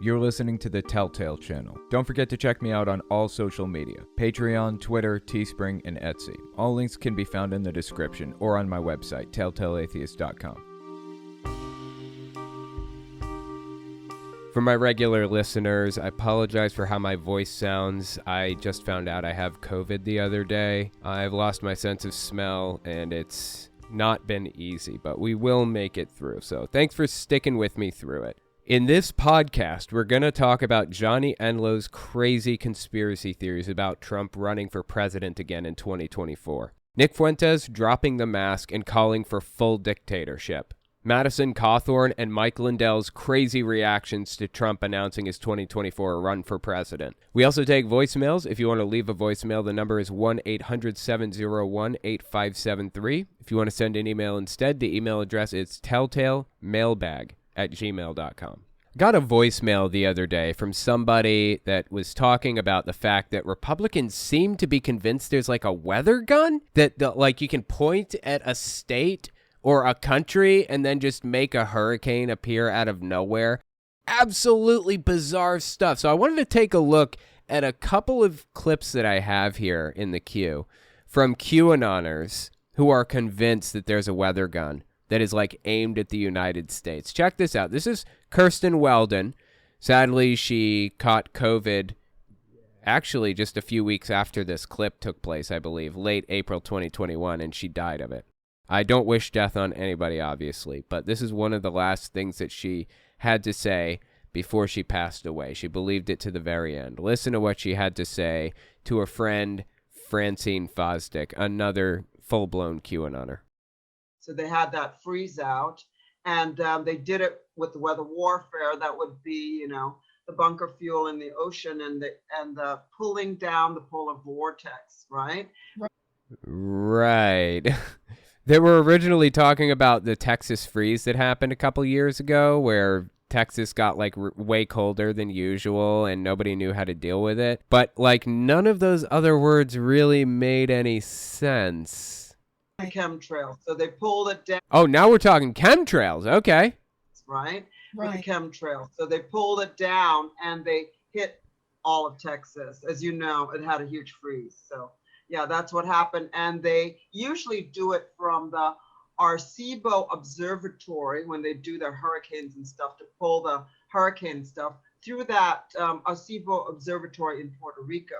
You're listening to the Telltale channel. Don't forget to check me out on all social media: Patreon, Twitter, Teespring, and Etsy. All links can be found in the description or on my website, telltaleatheist.com. For my regular listeners, I apologize for how my voice sounds. I just found out I have COVID the other day. I've lost my sense of smell, and it's not been easy, but we will make it through. So thanks for sticking with me through it. In this podcast, we're going to talk about Johnny Enlow's crazy conspiracy theories about Trump running for president again in 2024. Nick Fuentes dropping the mask and calling for full dictatorship. Madison, Cawthorn, and Mike Lindell's crazy reactions to Trump announcing his 2024 run for president. We also take voicemails. If you want to leave a voicemail, the number is 1-800-701-8573. If you want to send an email instead, the email address is telltalemailbag@gmail.com. Got a voicemail the other day from somebody that was talking about the fact that Republicans seem to be convinced there's like a weather gun that like you can point at a state or a country and then just make a hurricane appear out of nowhere. Absolutely bizarre stuff. So I wanted to take a look at a couple of clips that I have here in the queue from QAnoners who are convinced that there's a weather gun that is like aimed at the United States. Check this out. This is Kirsten Weldon. Sadly, she caught COVID actually just a few weeks after this clip took place, I believe, late April 2021, and she died of it. I don't wish death on anybody, obviously, but this is one of the last things that she had to say before she passed away. She believed it to the very end. Listen to what she had to say to her friend, Francine Fosdick, another full-blown QAnoner. So they had that freeze out, and they did it with the weather warfare. That would be, the bunker fuel in the ocean and the pulling down the polar vortex, right? Right. They were originally talking about the Texas freeze that happened a couple years ago where Texas got like way colder than usual and nobody knew how to deal with it. But like none of those other words really made any sense. Chemtrails. So they pulled it down. Oh, now we're talking chemtrails. Okay. Right. With the chemtrails. So they pulled it down and they hit all of Texas. As you know, it had a huge freeze. So yeah, that's what happened. And they usually do it from the Arecibo Observatory when they do their hurricanes and stuff to pull the hurricane stuff through that Arecibo Observatory in Puerto Rico.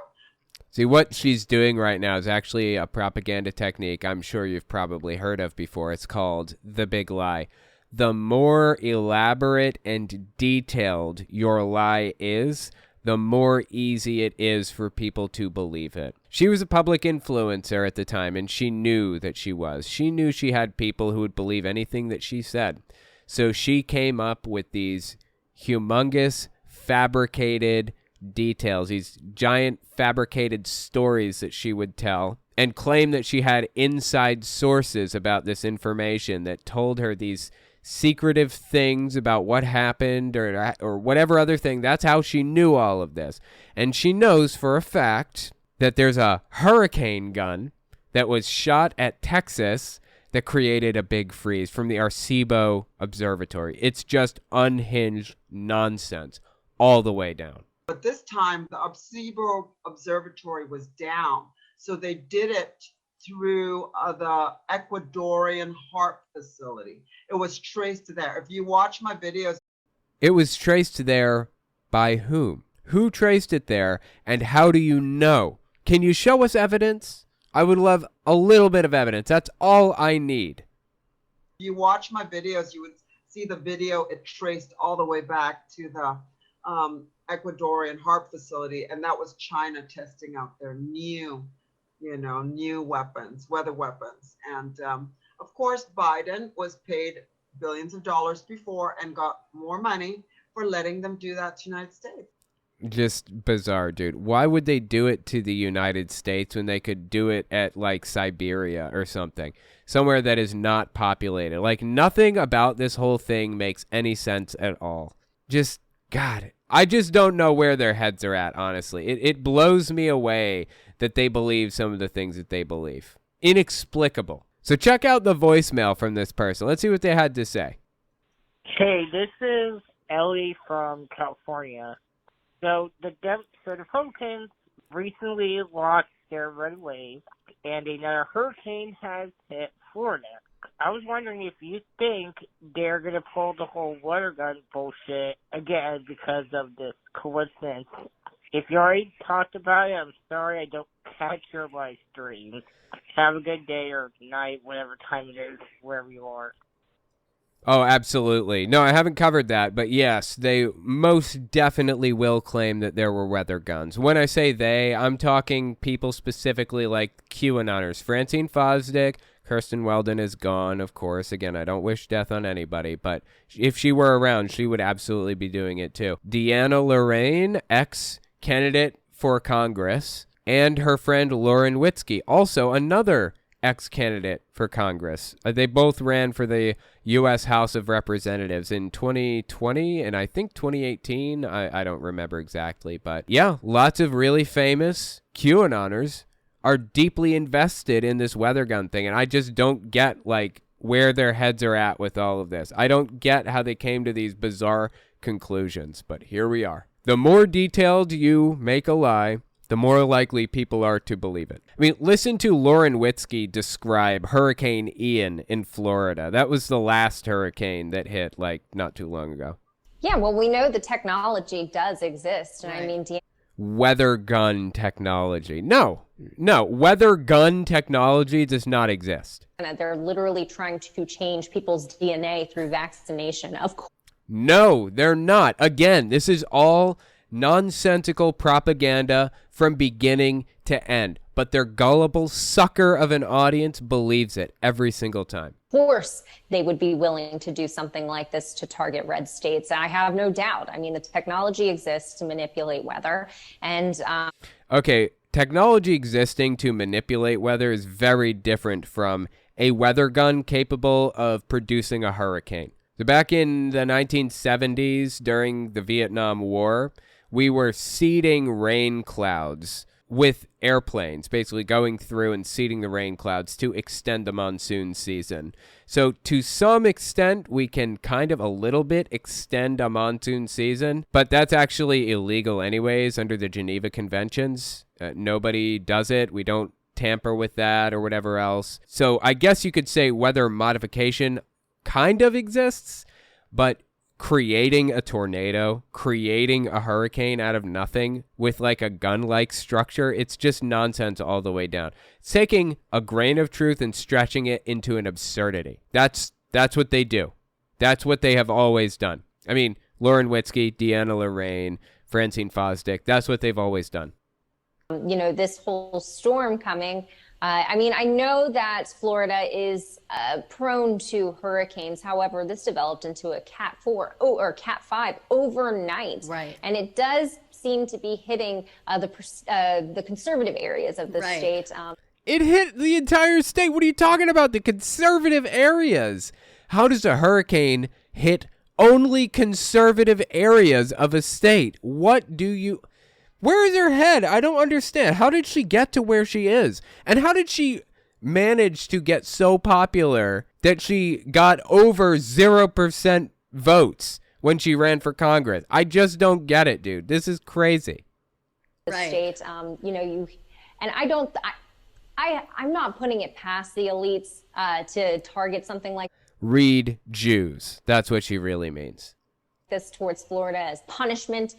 See, what she's doing right now is actually a propaganda technique I'm sure you've probably heard of before. It's called the big lie. The more elaborate and detailed your lie is, the more easy it is for people to believe it. She was a public influencer at the time, and she knew that she was. She knew she had people who would believe anything that she said. So she came up with these humongous, fabricated details, these giant fabricated stories that she would tell, and claim that she had inside sources about this information that told her these secretive things about what happened or whatever other thing. That's how she knew all of this. And she knows for a fact that there's a hurricane gun that was shot at Texas that created a big freeze from the Arecibo Observatory. It's just unhinged nonsense all the way down. But this time the Arecibo Observatory was down. So they did it through the Ecuadorian HAARP facility. It was traced there. If you watch my videos. It was traced there by whom? Who traced it there, and how do you know? Can you show us evidence? I would love a little bit of evidence. That's all I need. If you watch my videos, you would see the video. It traced all the way back to the Ecuadorian HAARP facility, and that was China testing out their new weapons, weather weapons. And of course, Biden was paid billions of dollars before and got more money for letting them do that to the United States. Just bizarre, dude. Why would they do it to the United States when they could do it at like Siberia or something? Somewhere that is not populated. Like nothing about this whole thing makes any sense at all. Just, God, I just don't know where their heads are at, honestly. It blows me away that they believe some of the things that they believe. Inexplicable. So check out the voicemail from this person. Let's see what they had to say. Hey, this is Ellie from California. So the hurricanes recently lost their red wave, and another hurricane has hit Florida. I was wondering if you think they're going to pull the whole weather gun bullshit again because of this coincidence. If you already talked about it, I'm sorry I don't catch your live streams. Have a good day or night, whatever time it is, wherever you are. Oh, absolutely. No, I haven't covered that, but yes, they most definitely will claim that there were weather guns. When I say they, I'm talking people specifically like QAnoners. Francine Fosdick, Kirsten Weldon is gone, of course. Again, I don't wish death on anybody, but if she were around, she would absolutely be doing it too. Deanna Lorraine, ex-candidate for Congress, and her friend Lauren Witzke, also another ex-candidate for Congress. They both ran for the U.S. House of Representatives in 2020 and I think 2018. I don't remember exactly. But yeah, lots of really famous QAnoners are deeply invested in this weather gun thing. And I just don't get like where their heads are at with all of this. I don't get how they came to these bizarre conclusions. But here we are. The more detailed you make a lie, the more likely people are to believe it. I mean, listen to Lauren Witzke describe Hurricane Ian in Florida. That was the last hurricane that hit, like, not too long ago. Yeah, well, we know the technology does exist. And Right. I mean, Weather gun technology. No, weather gun technology does not exist. they're literally trying to change people's DNA through vaccination. Of course. No, they're not. Again, this is all nonsensical propaganda from beginning to end. But their gullible sucker of an audience believes it every single time. Of course, they would be willing to do something like this to target red states. I have no doubt. I mean, the technology exists to manipulate weather. And Okay, technology existing to manipulate weather is very different from a weather gun capable of producing a hurricane. So back in the 1970s, during the Vietnam War, we were seeding rain clouds with airplanes, basically going through and seeding the rain clouds to extend the monsoon season. So to some extent, we can kind of a little bit extend a monsoon season, but that's actually illegal anyways under the Geneva Conventions. Nobody does it. We don't tamper with that or whatever else. So I guess you could say weather modification kind of exists, but creating a tornado, creating a hurricane out of nothing with like a gun-like structure, it's just nonsense all the way down. It's taking a grain of truth and stretching it into an absurdity. That's what they do. That's what they have always done. I mean, Lauren Witzke, Deanna Lorraine, Francine Fosdick, that's what they've always done. you know, this whole storm coming. I mean, I know that Florida is prone to hurricanes. However, this developed into a Cat 4 or Cat 5 overnight. Right. And it does seem to be hitting the conservative areas of the state. It hit the entire state. What are you talking about? The conservative areas. How does a hurricane hit only conservative areas of a state? What do you... Where is her head? I don't understand. How did she get to where she is? And how did she manage to get so popular that she got over 0% votes when she ran for Congress? I just don't get it, dude. This is crazy. The state, you know, and I don't... I'm not putting it past the elites to target something like Read Jews. That's what she really means. this towards Florida as punishment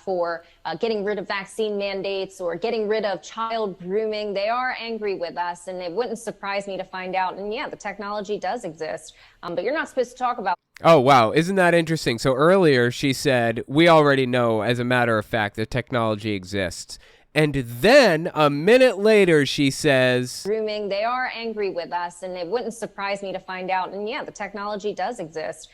for getting rid of vaccine mandates or getting rid of child grooming. They are angry with us, and it wouldn't surprise me to find out. And yeah, the technology does exist, but you're not supposed to talk about. Oh, wow. Isn't that interesting? So earlier she said, we already know, as a matter of fact, the technology exists. And then a minute later, she says, Grooming, they are angry with us, and it wouldn't surprise me to find out. And yeah, the technology does exist.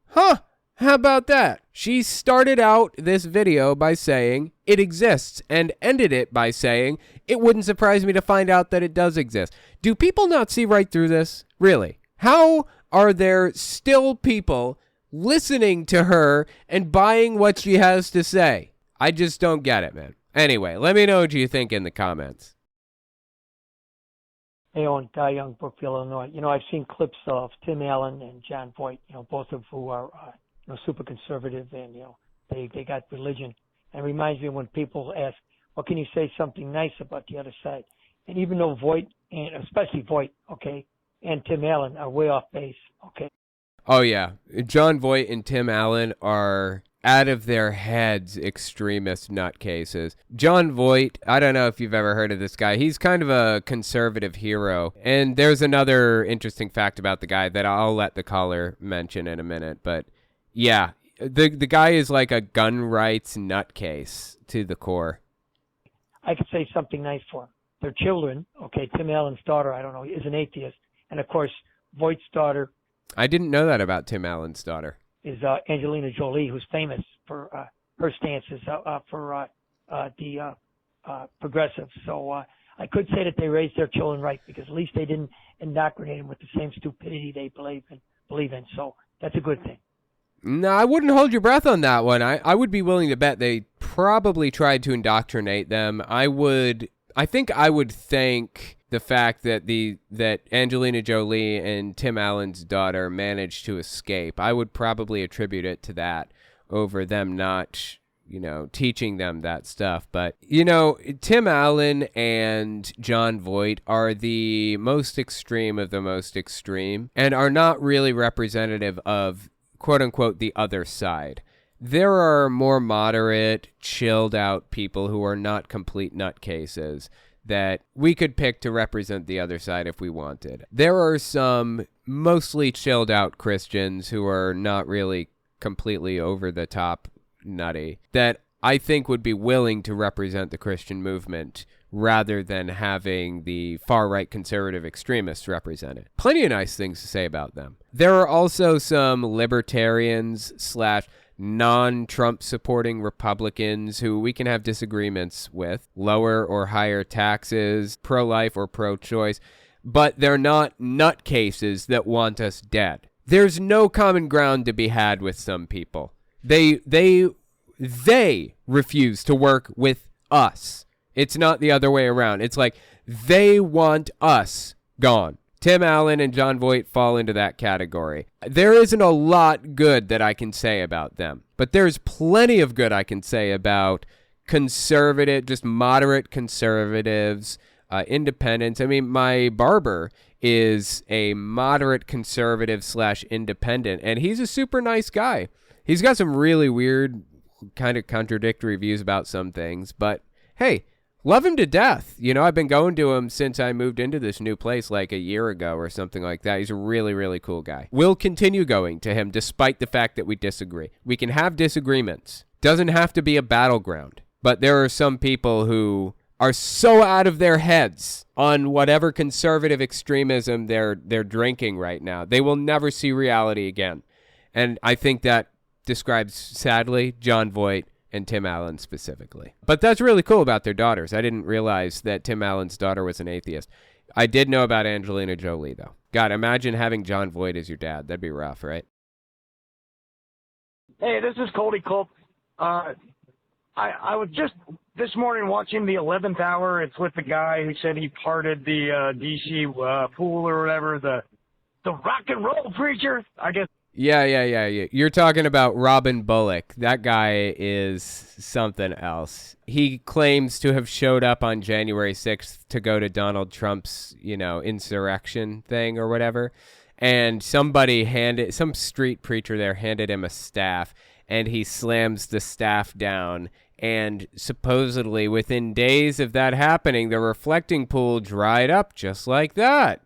huh, how about that? She started out this video by saying it exists and ended it by saying it wouldn't surprise me to find out that it does exist. Do people not see right through this? Really? How are there still people listening to her and buying what she has to say? I just don't get it, man. Anyway, let me know what you think in the comments. Hey, Owen, Guy Young, Brookfield, Illinois. You know, I've seen clips of Tim Allen and John Voight, you know, both of who are super conservative, and they got religion. And it reminds me of when people ask, "Well, can you say something nice about the other side?" And even though Voight, and especially Voight, okay, and Tim Allen are way off base, okay. Oh yeah, John Voight and Tim Allen are out of their heads extremist nutcases. John Voight, I don't know if you've ever heard of this guy. He's kind of a conservative hero. And there's another interesting fact about the guy that I'll let the caller mention in a minute. But yeah, the guy is like a gun rights nutcase to the core. I could say something nice for them. Their children, okay, Tim Allen's daughter, I don't know, is an atheist. And of course, Voight's daughter. I didn't know that about Tim Allen's daughter. Is Angelina Jolie, who's famous for her stances for the progressives. So I could say that they raised their children right, because at least they didn't indoctrinate them with the same stupidity they believe in. So that's a good thing. No, I wouldn't hold your breath on that one. I would be willing to bet they probably tried to indoctrinate them. I think I would thank the fact that Angelina Jolie and Tim Allen's daughter managed to escape. I would probably attribute it to that over them not, teaching them that stuff. But, Tim Allen and John Voight are the most extreme of the most extreme and are not really representative of, quote unquote, the other side. There are more moderate, chilled out people who are not complete nutcases that we could pick to represent the other side if we wanted. There are some mostly chilled out Christians who are not really completely over the top nutty that I think would be willing to represent the Christian movement rather than having the far-right conservative extremists represent it. Plenty of nice things to say about them. There are also some libertarians / non-Trump supporting Republicans who we can have disagreements with, lower or higher taxes, pro-life or pro-choice, but they're not nutcases that want us dead. There's no common ground to be had with some people. They refuse to work with us. It's not the other way around. It's like they want us gone. Tim Allen and John Voight fall into that category. There isn't a lot good that I can say about them, but there's plenty of good I can say about conservative, just moderate conservatives, independents. I mean, my barber is a moderate conservative / independent, and he's a super nice guy. He's got some really weird, kind of contradictory views about some things, but hey, love him to death. I've been going to him since I moved into this new place like a year ago or something like that. He's a really, really cool guy. We'll continue going to him despite the fact that we disagree. We can have disagreements. Doesn't have to be a battleground. But there are some people who are so out of their heads on whatever conservative extremism they're drinking right now. They will never see reality again. And I think that describes, sadly, John Voight and Tim Allen specifically. But that's really cool about their daughters. I didn't realize that Tim Allen's daughter was an atheist. I did know about Angelina Jolie, though. God, imagine having John Voight as your dad. That'd be rough, right? Hey, this is Cody Culp. I was just this morning watching the 11th Hour. It's with the guy who said he parted the D.C. pool or whatever, the rock and roll preacher, I guess. Yeah. You're talking about Robin Bullock. That guy is something else. He claims to have showed up on January 6th to go to Donald Trump's, insurrection thing or whatever. And some street preacher there handed him a staff, and he slams the staff down. And supposedly within days of that happening, the reflecting pool dried up just like that.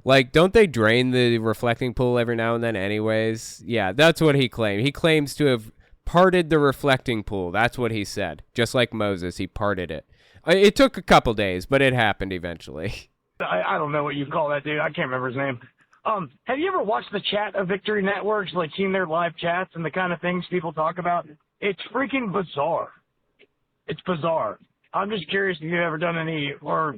Like, don't they drain the reflecting pool every now and then anyways? Yeah, that's what he claimed. He claims to have parted the reflecting pool. That's what he said. Just like Moses, he parted it. It took a couple days, but it happened eventually. I don't know what you call that dude. I can't remember his name. Have you ever watched the chat of Victory Networks, like seen their live chats and the kind of things people talk about? It's freaking bizarre. It's bizarre. I'm just curious if you've ever done any, or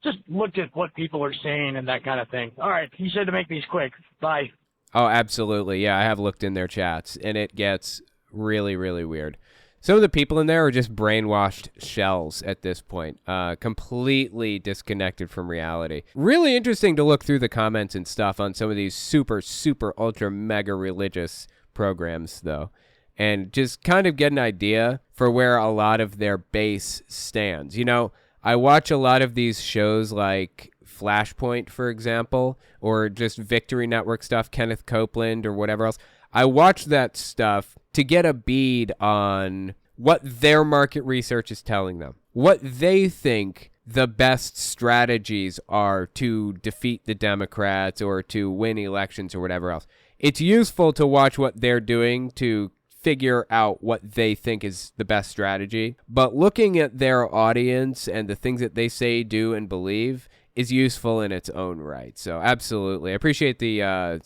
just looked at what people are saying and that kind of thing. All right, you said to make these quick. Bye. Oh, absolutely. Yeah, I have looked in their chats, and it gets really, really weird. Some of the people in there are just brainwashed shells at this point, completely disconnected from reality. Really interesting to look through the comments and stuff on some of these super, super, ultra, mega religious programs, though, and just kind of get an idea for where a lot of their base stands. You know, I watch a lot of these shows like Flashpoint, for example, or just Victory Network stuff, Kenneth Copeland or whatever else. I watch that stuff to get a bead on what their market research is telling them, what they think the best strategies are to defeat the Democrats or to win elections or whatever else. It's useful to watch what they're doing to figure out what they think is the best strategy. But looking at their audience and the things that they say, do, and believe is useful in its own right. So absolutely. I appreciate the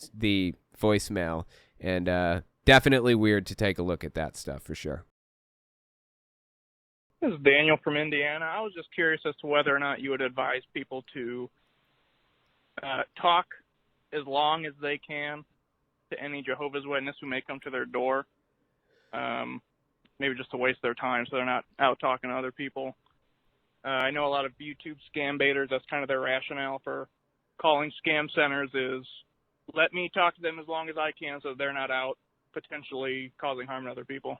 voicemail, and definitely weird to take a look at that stuff for sure. This is Daniel from Indiana. I was just curious as to whether or not you would advise people to talk as long as they can to any Jehovah's Witness who may come to their door, maybe just to waste their time so they're not out talking to other people. I know a lot of YouTube scam baiters, that's kind of their rationale for calling scam centers is, let me talk to them as long as I can so they're not out potentially causing harm to other people.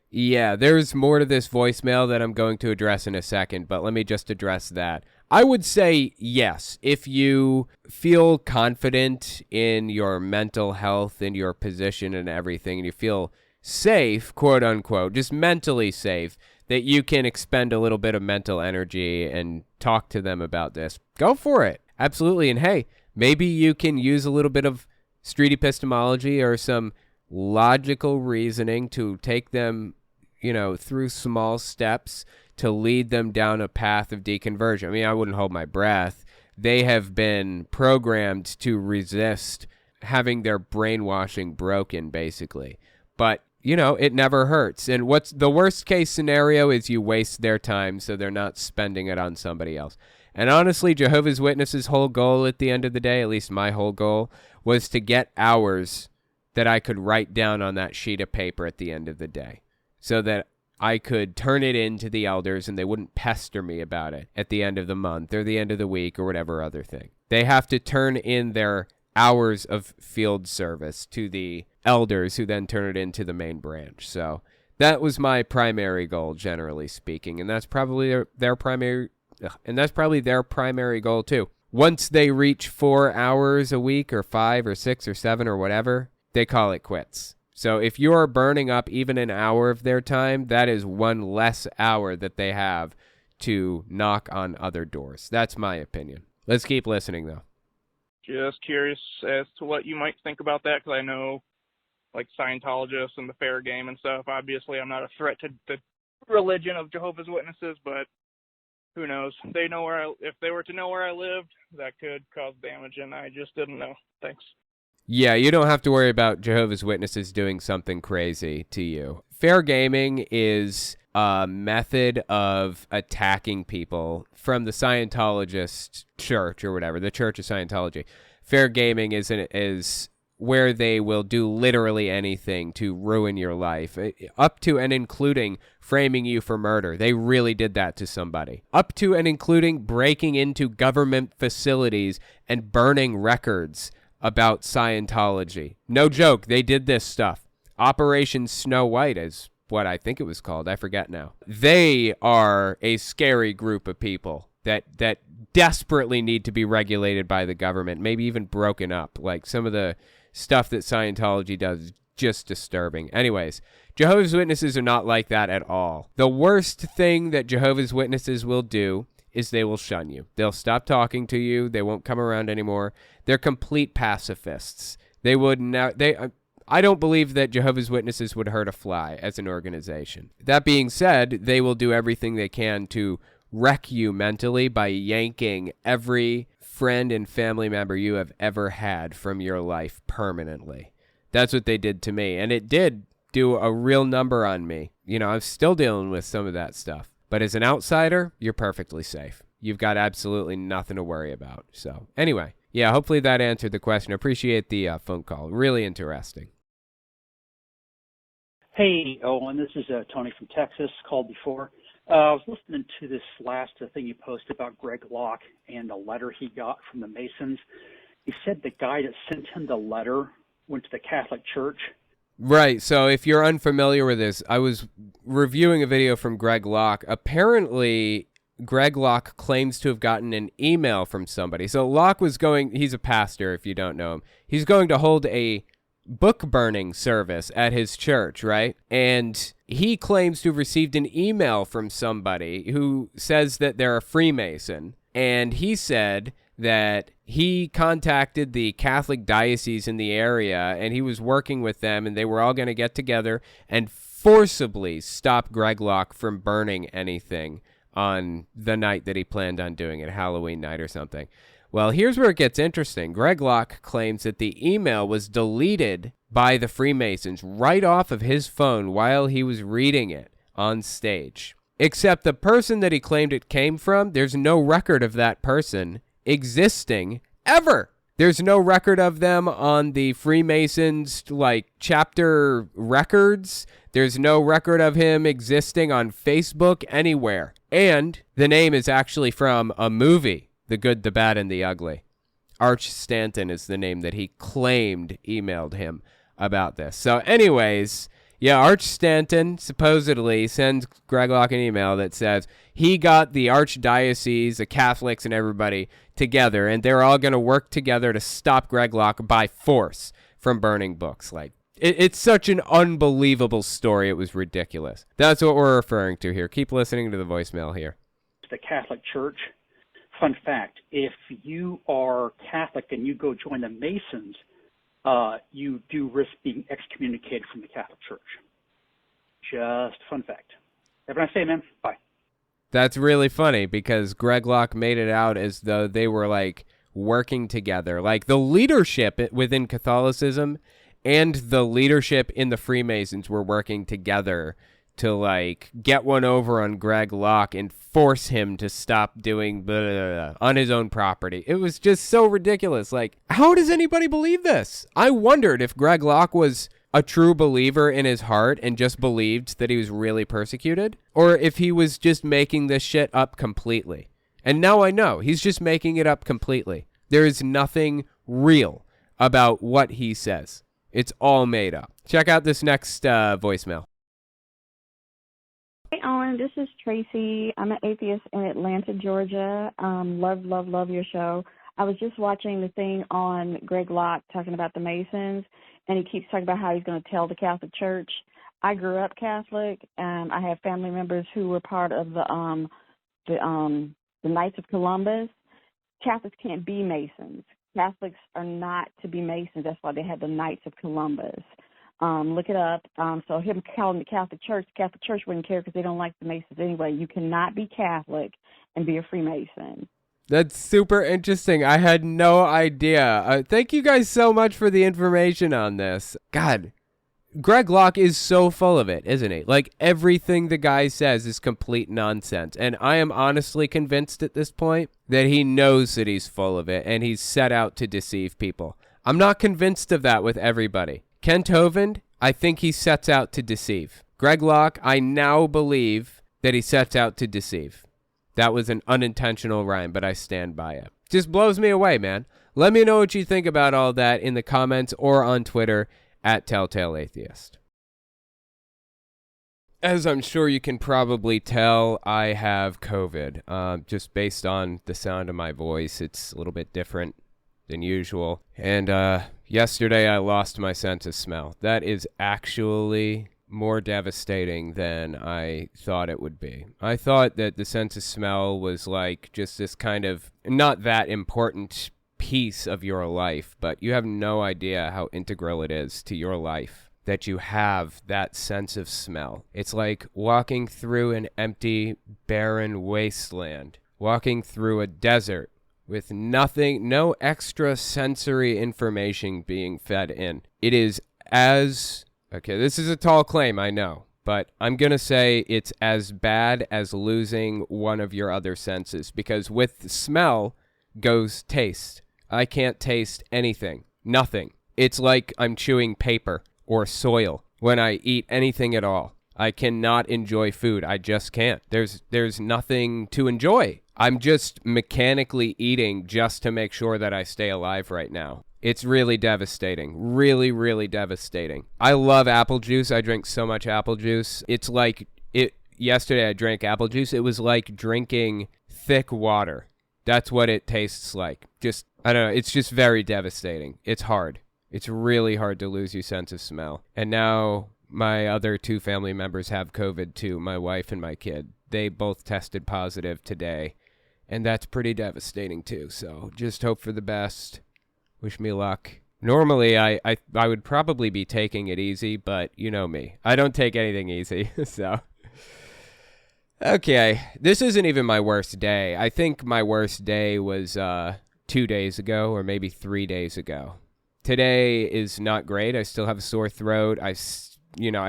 Yeah, there's more to this voicemail that I'm going to address in a second, but let me just address that. I would say yes, if you feel confident in your mental health and your position and everything, and you feel safe, quote unquote, just mentally safe, that you can expend a little bit of mental energy and talk to them about this, go for it. Absolutely. And hey, maybe you can use a little bit of street epistemology or some logical reasoning to take them, you know, through small steps to lead them down a path of deconversion. I mean, I wouldn't hold my breath. They have been programmed to resist having their brainwashing broken, basically. But, you know, it never hurts. And what's the worst case scenario is you waste their time so they're not spending it on somebody else. And honestly, Jehovah's Witnesses' whole goal at the end of the day, at least my whole goal, was to get hours that I could write down on that sheet of paper at the end of the day so that I could turn it in to the elders and they wouldn't pester me about it at the end of the month or the end of the week or whatever other thing. They have to turn in their hours of field service to the elders who then turn it into the main branch. So that was my primary goal, generally speaking, and that's probably their primary goal too. Once they reach 4 hours a week or 5 or 6 or 7 or whatever, they call it quits. So if you are burning up even an hour of their time, that is one less hour that they have to knock on other doors. That's my opinion. Let's keep listening, though. Just curious as to what you might think about that, because I know, like, Scientologists and the fair game and stuff, obviously I'm not a threat to the religion of Jehovah's Witnesses, but who knows? They know if they were to know where I lived, that could cause damage, and I just didn't know. Thanks. Yeah, you don't have to worry about Jehovah's Witnesses doing something crazy to you. Fair gaming is a method of attacking people from the Scientologist church or whatever, the Church of Scientology. Fair gaming is where they will do literally anything to ruin your life, up to and including framing you for murder. They really did that to somebody. Up to and including breaking into government facilities and burning records about Scientology. No joke, they did this stuff. Operation Snow White is what I think it was called. I forget now. They are a scary group of people that desperately need to be regulated by the government, maybe even broken up. Like some of the stuff that Scientology does is just disturbing. Anyways, Jehovah's Witnesses are not like that at all. The worst thing that Jehovah's Witnesses will do is they will shun you. They'll stop talking to you. They won't come around anymore. They're complete pacifists. They would now. I don't believe that Jehovah's Witnesses would hurt a fly as an organization. That being said, they will do everything they can to wreck you mentally by yanking every friend and family member you have ever had from your life permanently. That's what they did to me, and it did do a real number on me. You know, I'm still dealing with some of that stuff. But as an outsider, you're perfectly safe. You've got absolutely nothing to worry about. So anyway, yeah, hopefully that answered the question. Appreciate the phone call. Really interesting. Hey, Owen, this is Tony from Texas, called before. I was listening to this last thing you posted about Greg Locke and the letter he got from the Masons. He said the guy that sent him the letter went to the Catholic Church. Right, so if you're unfamiliar with this, I was reviewing a video from Greg Locke. Apparently, Greg Locke claims to have gotten an email from somebody. So Locke was he's a pastor if you don't know him. He's going to hold a book burning service at his church, right? And he claims to have received an email from somebody who says that they're a Freemason. And he said that he contacted the Catholic diocese in the area and he was working with them and they were all going to get together and forcibly stop Greg Locke from burning anything on the night that he planned on doing it, Halloween night or something. Well, here's where it gets interesting. Greg Locke claims that the email was deleted by the Freemasons right off of his phone while he was reading it on stage. Except the person that he claimed it came from, there's no record of that person existing ever. There's no record of them on the Freemasons, chapter records. There's no record of him existing on Facebook anywhere. And the name is actually from a movie. The Good, the Bad, and the Ugly. Arch Stanton is the name that he claimed emailed him about this. So anyways, yeah, Arch Stanton supposedly sends Greg Locke an email that says he got the archdiocese, the Catholics, and everybody together, and they're all going to work together to stop Greg Locke by force from burning books. It's such an unbelievable story. It was ridiculous. That's what we're referring to here. Keep listening to the voicemail here. The Catholic Church. Fun fact, if you are Catholic and you go join the Masons, you do risk being excommunicated from the Catholic Church. Just fun fact. Have a nice day, man. Bye. That's really funny because Greg Locke made it out as though they were working together. The leadership within Catholicism and the leadership in the Freemasons were working together to get one over on Greg Locke and force him to stop doing blah, blah, blah, on his own property. It was just so ridiculous. How does anybody believe this? I wondered if Greg Locke was a true believer in his heart and just believed that he was really persecuted, or if he was just making this shit up completely. And now I know he's just making it up completely. There is nothing real about what he says. It's all made up. Check out this next voicemail. Hey, Owen, this is Tracy. I'm an atheist in Atlanta, Georgia. Love your show. I was just watching the thing on Greg Locke talking about the Masons, and he keeps talking about how he's going to tell the Catholic Church. I grew up Catholic, and I have family members who were part of the Knights of Columbus. Catholics can't be Masons. Catholics are not to be Masons. That's why they had the Knights of Columbus. Look it up. So him calling the Catholic Church wouldn't care because they don't like the Masons anyway. You cannot be Catholic and be a Freemason. That's super interesting. I had no idea. Thank you guys so much for the information on this. God, Greg Locke is so full of it, isn't he? Everything the guy says is complete nonsense. And I am honestly convinced at this point that he knows that he's full of it and he's set out to deceive people. I'm not convinced of that with everybody. Kent Hovind, I think he sets out to deceive. Greg Locke, I now believe that he sets out to deceive. That was an unintentional rhyme, but I stand by it. Just blows me away, man. Let me know what you think about all that in the comments or on Twitter at Telltale Atheist. As I'm sure you can probably tell, I have COVID. Just based on the sound of my voice, it's a little bit different than usual. And yesterday I lost my sense of smell. That is actually more devastating than I thought it would be. I thought that the sense of smell was just this kind of not that important piece of your life, but you have no idea how integral it is to your life that you have that sense of smell. It's like walking through an empty, barren wasteland, walking through a desert with nothing, no extra sensory information being fed in. It is okay, this is a tall claim, I know, but I'm going to say it's as bad as losing one of your other senses, because with smell goes taste. I can't taste anything, nothing. It's like I'm chewing paper or soil when I eat anything at all. I cannot enjoy food. I just can't. There's nothing to enjoy. I'm just mechanically eating just to make sure that I stay alive right now. It's really devastating. Really, really devastating. I love apple juice. I drink so much apple juice. It's like yesterday I drank apple juice. It was like drinking thick water. That's what it tastes like. I don't know. It's just very devastating. It's hard. It's really hard to lose your sense of smell. And now my other 2 family members have COVID too, my wife and my kid. They both tested positive today. And that's pretty devastating too. So just hope for the best. Wish me luck. Normally, I would probably be taking it easy, but you know me. I don't take anything easy, so. Okay, this isn't even my worst day. I think my worst day was 2 days ago or maybe 3 days ago. Today is not great. I still have a sore throat. I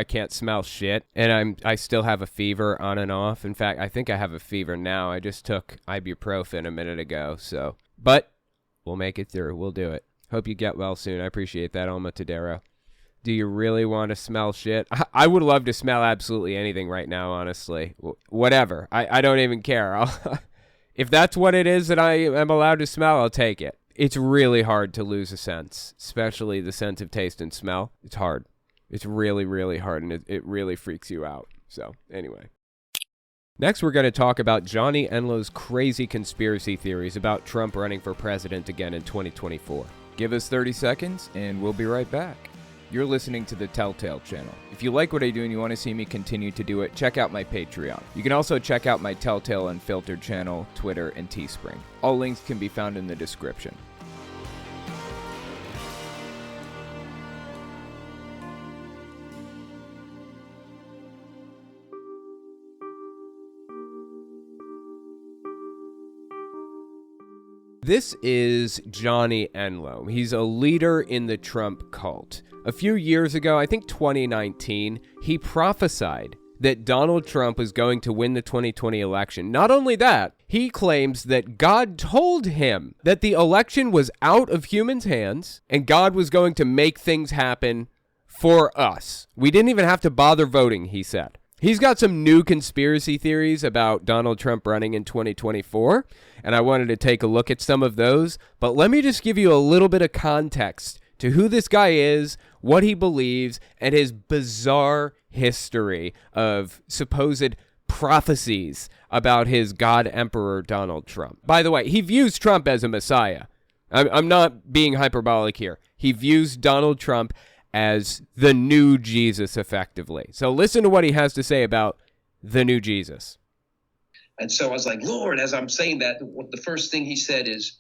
can't smell shit, and I still have a fever on and off. In fact, I think I have a fever now. I just took ibuprofen a minute ago, so. But we'll make it through. We'll do it. Hope you get well soon. I appreciate that, Alma Tadero. Do you really want to smell shit? I would love to smell absolutely anything right now, honestly. Whatever. I don't even care. If that's what it is that I am allowed to smell, I'll take it. It's really hard to lose a sense, especially the sense of taste and smell. It's hard. It's really, really hard, and it really freaks you out. So, anyway. Next, we're going to talk about Johnny Enlow's crazy conspiracy theories about Trump running for president again in 2024. Give us 30 seconds, and we'll be right back. You're listening to the Telltale Channel. If you like what I do and you want to see me continue to do it, check out my Patreon. You can also check out my Telltale Unfiltered channel, Twitter, and Teespring. All links can be found in the description. This is Johnny Enlow. He's a leader in the Trump cult. A few years ago, I think 2019, he prophesied that Donald Trump was going to win the 2020 election. Not only that, he claims that God told him that the election was out of humans' hands and God was going to make things happen for us. We didn't even have to bother voting, he said. He's got some new conspiracy theories about Donald Trump running in 2024, and I wanted to take a look at some of those. But let me just give you a little bit of context to who this guy is, what he believes, and his bizarre history of supposed prophecies about his God Emperor Donald Trump. By the way, he views Trump as a messiah. I'm not being hyperbolic here. He views Donald Trump as the new Jesus, effectively. So listen to what he has to say about the new Jesus. And so I was like, Lord, as I'm saying that, the first thing he said is,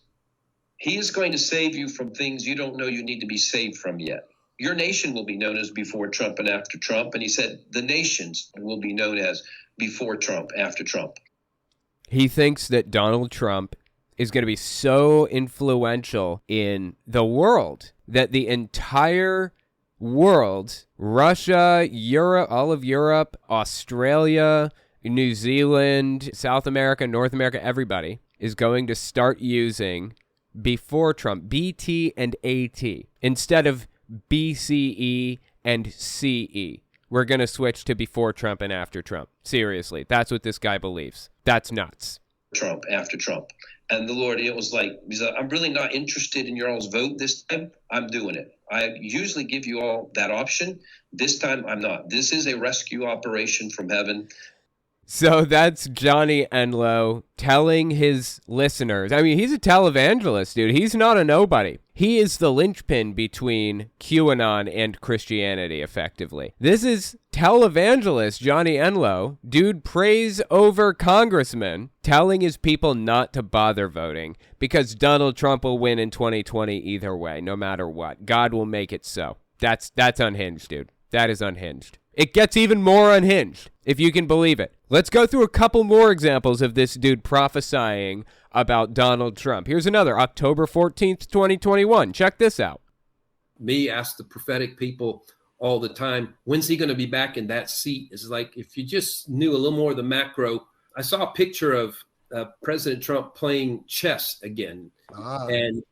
he is going to save you from things you don't know you need to be saved from yet. Your nation will be known as before Trump and after Trump. And he said the nations will be known as before Trump, after Trump. He thinks that Donald Trump is going to be so influential in the world that the entire world, Russia, Europe, all of Europe, Australia, New Zealand, South America, North America, everybody is going to start using before Trump, BT and AT, instead of BCE and CE. We're going to switch to before Trump and after Trump. Seriously, that's what this guy believes. That's nuts. Trump, after Trump. And the Lord, it was like, I'm really not interested in your all's vote this time. I'm doing it. I usually give you all that option. This time, I'm not. This is a rescue operation from heaven. So that's Johnny Enlow telling his listeners. I mean, he's a televangelist, dude. He's not a nobody. He is the linchpin between QAnon and Christianity, effectively. This is televangelist Johnny Enlow. Dude prays over congressmen, telling his people not to bother voting because Donald Trump will win in 2020 either way, no matter what. God will make it so. That's unhinged, dude. That is unhinged. It gets even more unhinged, if you can believe it. Let's go through a couple more examples of this dude prophesying about Donald Trump. Here's another, October 14th, 2021. Check this out. Me ask the prophetic people all the time, when's he going to be back in that seat? It's like, if you just knew a little more of the macro. I saw a picture of President Trump playing chess again. And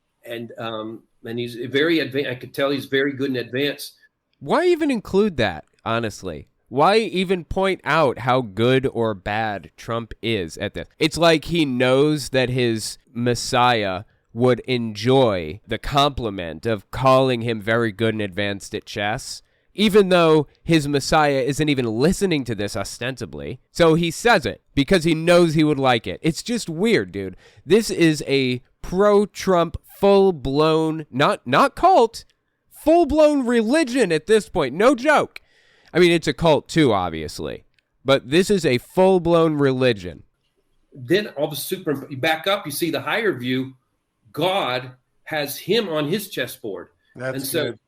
he's very advanced. I could tell he's very good in advance. Why even include that, honestly? Why even point out how good or bad Trump is at this? It's like he knows that his Messiah would enjoy the compliment of calling him very good and advanced at chess, even though his Messiah isn't even listening to this ostensibly. So he says it because he knows he would like it. It's just weird, dude. This is a pro-Trump, full-blown, not cult, full-blown religion at this point. No joke. I mean, it's a cult too, obviously, but this is a full-blown religion. Then all the you back up, you see the higher view. God has him on his chessboard. That's so good.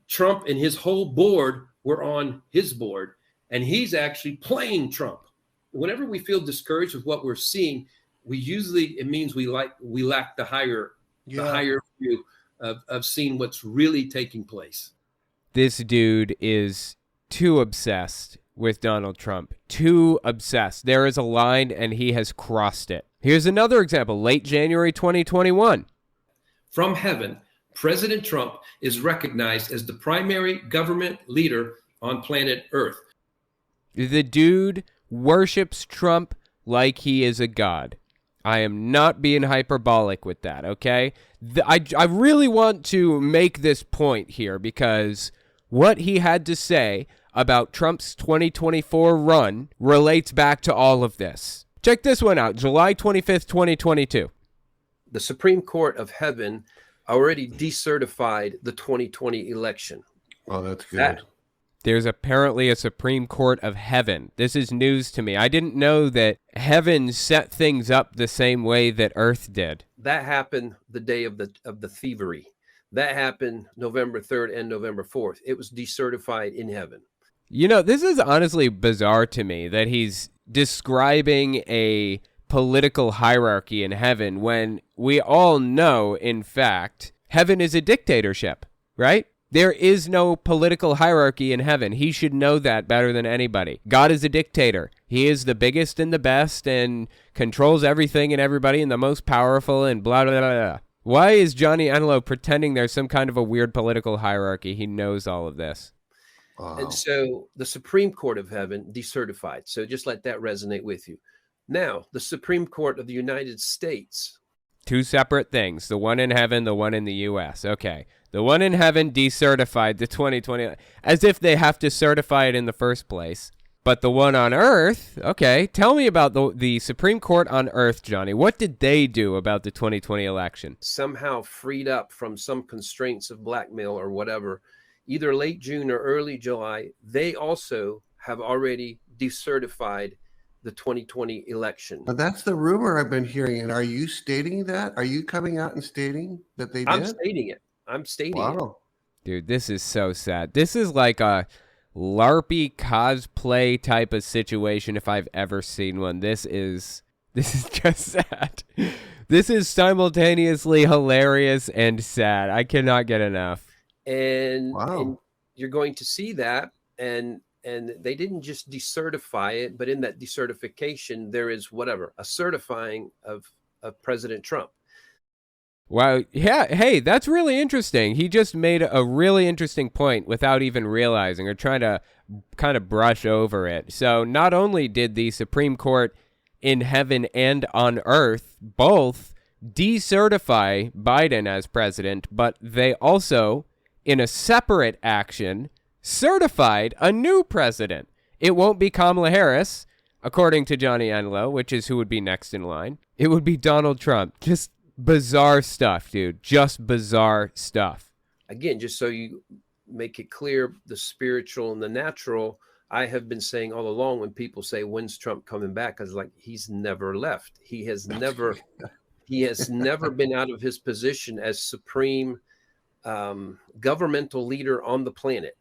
Trump and his whole board were on his board, and he's actually playing Trump. Whenever we feel discouraged with what we're seeing, it means we lack the higher view of seeing what's really taking place. This dude is too obsessed with Donald Trump. Too obsessed. There is a line, and he has crossed it. Here's another example. Late January 2021. From heaven, President Trump is recognized as the primary government leader on planet Earth. The dude worships Trump like he is a god. I am not being hyperbolic with that, okay? I really want to make this point here because what he had to say about Trump's 2024 run relates back to all of this. Check this one out, July 25th, 2022. The Supreme Court of Heaven already decertified the 2020 election. Oh, that's good. There's apparently a Supreme Court of Heaven. This is news to me. I didn't know that heaven set things up the same way that earth did. That happened the day of the thievery. That happened November 3rd and November 4th. It was decertified in heaven. You know, this is honestly bizarre to me that he's describing a political hierarchy in heaven when we all know, in fact, heaven is a dictatorship, right? There is no political hierarchy in heaven. He should know that better than anybody. God is a dictator. He is the biggest and the best and controls everything and everybody and the most powerful and blah, blah, blah, blah. Why is Johnny Enlow pretending there's some kind of a weird political hierarchy? He knows all of this. Wow. And so the Supreme Court of Heaven decertified. So just let that resonate with you. Now, the Supreme Court of the United States. Two separate things. The one in heaven, the one in the U.S. Okay. The one in heaven decertified the 2020, as if they have to certify it in the first place. But the one on earth, okay, tell me about the Supreme Court on earth, Johnny. What did they do about the 2020 election? Somehow freed up from some constraints of blackmail or whatever, either late June or early July, they also have already decertified the 2020 election. But that's the rumor I've been hearing. And are you stating that? Are you coming out and stating that they did? I'm stating it. Wow. Dude, this is so sad. This is like a LARPy cosplay type of situation if I've ever seen one. This is just sad. This is simultaneously hilarious and sad. I cannot get enough. And you're going to see that, and they didn't just decertify it, but in that decertification, there is a certifying of President Trump. Wow. Yeah. Hey, that's really interesting. He just made a really interesting point without even realizing or trying to kind of brush over it. So not only did the Supreme Court in heaven and on earth both decertify Biden as president, but they also, in a separate action, certified a new president. It won't be Kamala Harris, according to Johnny Enlow, which is who would be next in line. It would be Donald Trump. Just bizarre stuff, dude. Just bizarre stuff. Again, just so you make it clear, the spiritual and the natural, I have been saying all along when people say, when's Trump coming back? I was like, he's never left. He has never been out of his position as supreme governmental leader on the planet.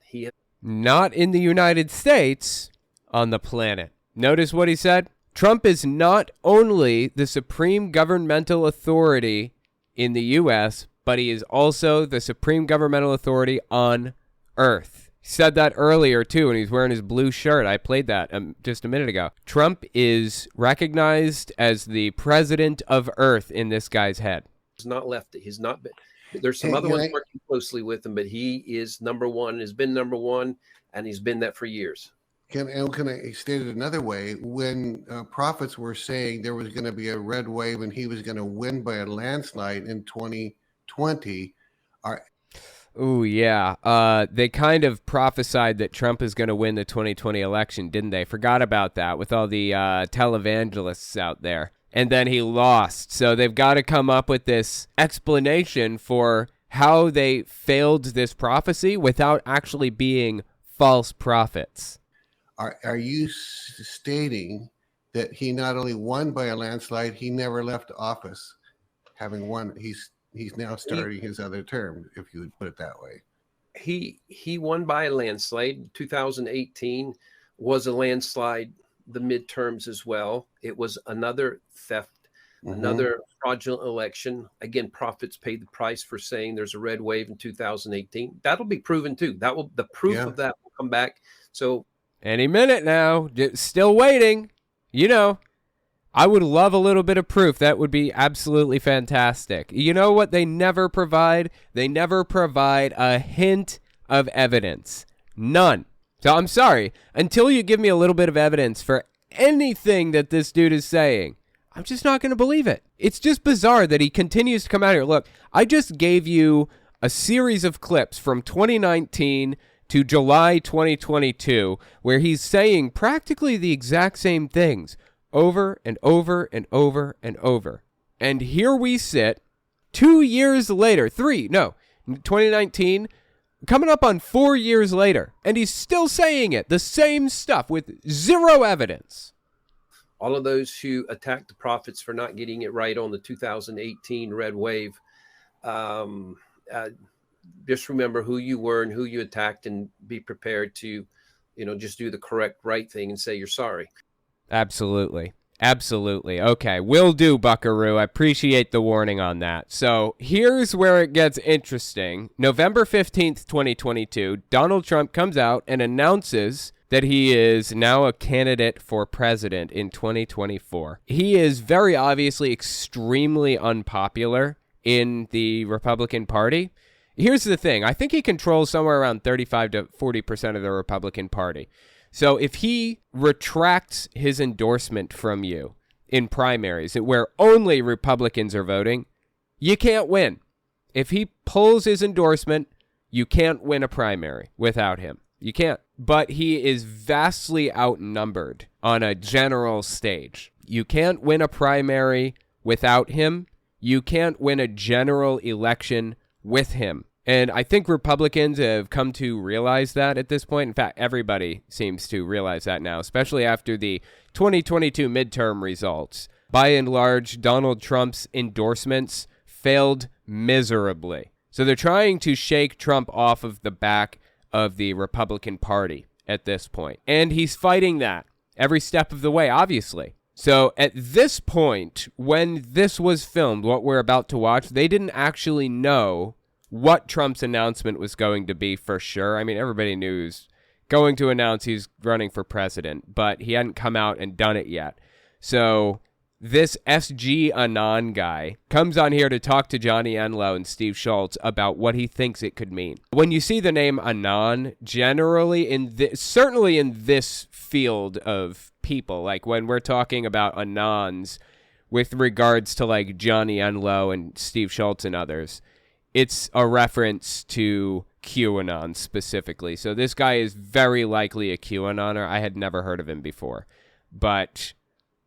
Not in the United States, on the planet. Notice what he said? Trump is not only the supreme governmental authority in the U.S., but he is also the supreme governmental authority on Earth. He said that earlier, too, and he's wearing his blue shirt. I played that just a minute ago. Trump is recognized as the president of Earth in this guy's head. He's not left. He's not been. There's some Can- other can ones I- working closely with him, but he is number one, has been number one, and he's been that for years. Can I state it another way? When prophets were saying there was going to be a red wave and he was going to win by a landslide in 2020, Oh, yeah. They kind of prophesied that Trump is going to win the 2020 election, didn't they? Forgot about that with all the televangelists out there. And then he lost. So they've got to come up with this explanation for how they failed this prophecy without actually being false prophets. are you stating that he not only won by a landslide, he never left office, having won? He's now starting his other term, if you would put it that way. He won by a landslide. 2018 was a landslide. The midterms as well. It was another theft, another fraudulent election. Again, prophets paid the price for saying there's a red wave in 2018. That'll be proven too. The proof of that will come back. So any minute now, still waiting. You know, I would love a little bit of proof. That would be absolutely fantastic. You know what they never provide? They never provide a hint of evidence. None. So I'm sorry, until you give me a little bit of evidence for anything that this dude is saying, I'm just not going to believe it. It's just bizarre that he continues to come out here. Look, I just gave you a series of clips from 2019 to July 2022 where he's saying practically the exact same things over and over and over and over. And here we sit 2 years later, 2019, coming up on 4 years later, and he's still saying it, the same stuff with zero evidence. all of those who attacked the prophets for not getting it right on the 2018 red wave, just remember who you were and who you attacked, and be prepared to, just do the correct, right thing and say you're sorry. Absolutely. Absolutely. Okay, will do, Buckaroo. I appreciate the warning on that. So here's where it gets interesting. November 15th, 2022, Donald Trump comes out and announces that he is now a candidate for president in 2024. He is very obviously extremely unpopular in the Republican Party. Here's the thing. I think he controls somewhere around 35 to 40% of the Republican Party. So if he retracts his endorsement from you in primaries where only Republicans are voting, you can't win. If he pulls his endorsement, you can't win a primary without him. You can't. But he is vastly outnumbered on a general stage. You can't win a primary without him. You can't win a general election with him. And I think Republicans have come to realize that at this point. In fact, everybody seems to realize that now, especially after the 2022 midterm results. By and large, Donald Trump's endorsements failed miserably. So they're trying to shake Trump off of the back of the Republican Party at this point. And he's fighting that every step of the way, obviously. So at this point, when this was filmed, what we're about to watch, they didn't actually know what Trump's announcement was going to be for sure. I mean, everybody knew he was going to announce he's running for president, but he hadn't come out and done it yet. So this SG Anon guy comes on here to talk to Johnny Enlow and Steve Schultz about what he thinks it could mean. When you see the name Anon, generally certainly in this field of people, like when we're talking about Anons with regards to like Johnny Enlow and Steve Schultz and others, it's a reference to QAnon specifically. So this guy is very likely a QAnoner. I had never heard of him before. But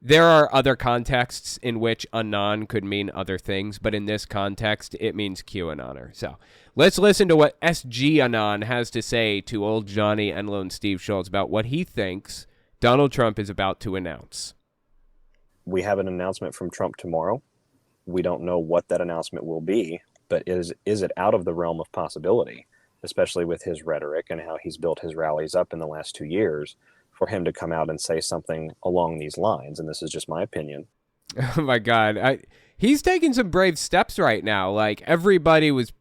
there are other contexts in which Anon could mean other things, but in this context, it means QAnoner. So let's listen to what SG Anon has to say to old Johnny Enlow and Steve Schultz about what he thinks Donald Trump is about to announce. We have an announcement from Trump tomorrow. We don't know what that announcement will be. But is it out of the realm of possibility, especially with his rhetoric and how he's built his rallies up in the last 2 years, for him to come out and say something along these lines? And this is just my opinion. Oh, my God. He's taking some brave steps right now. Like, everybody was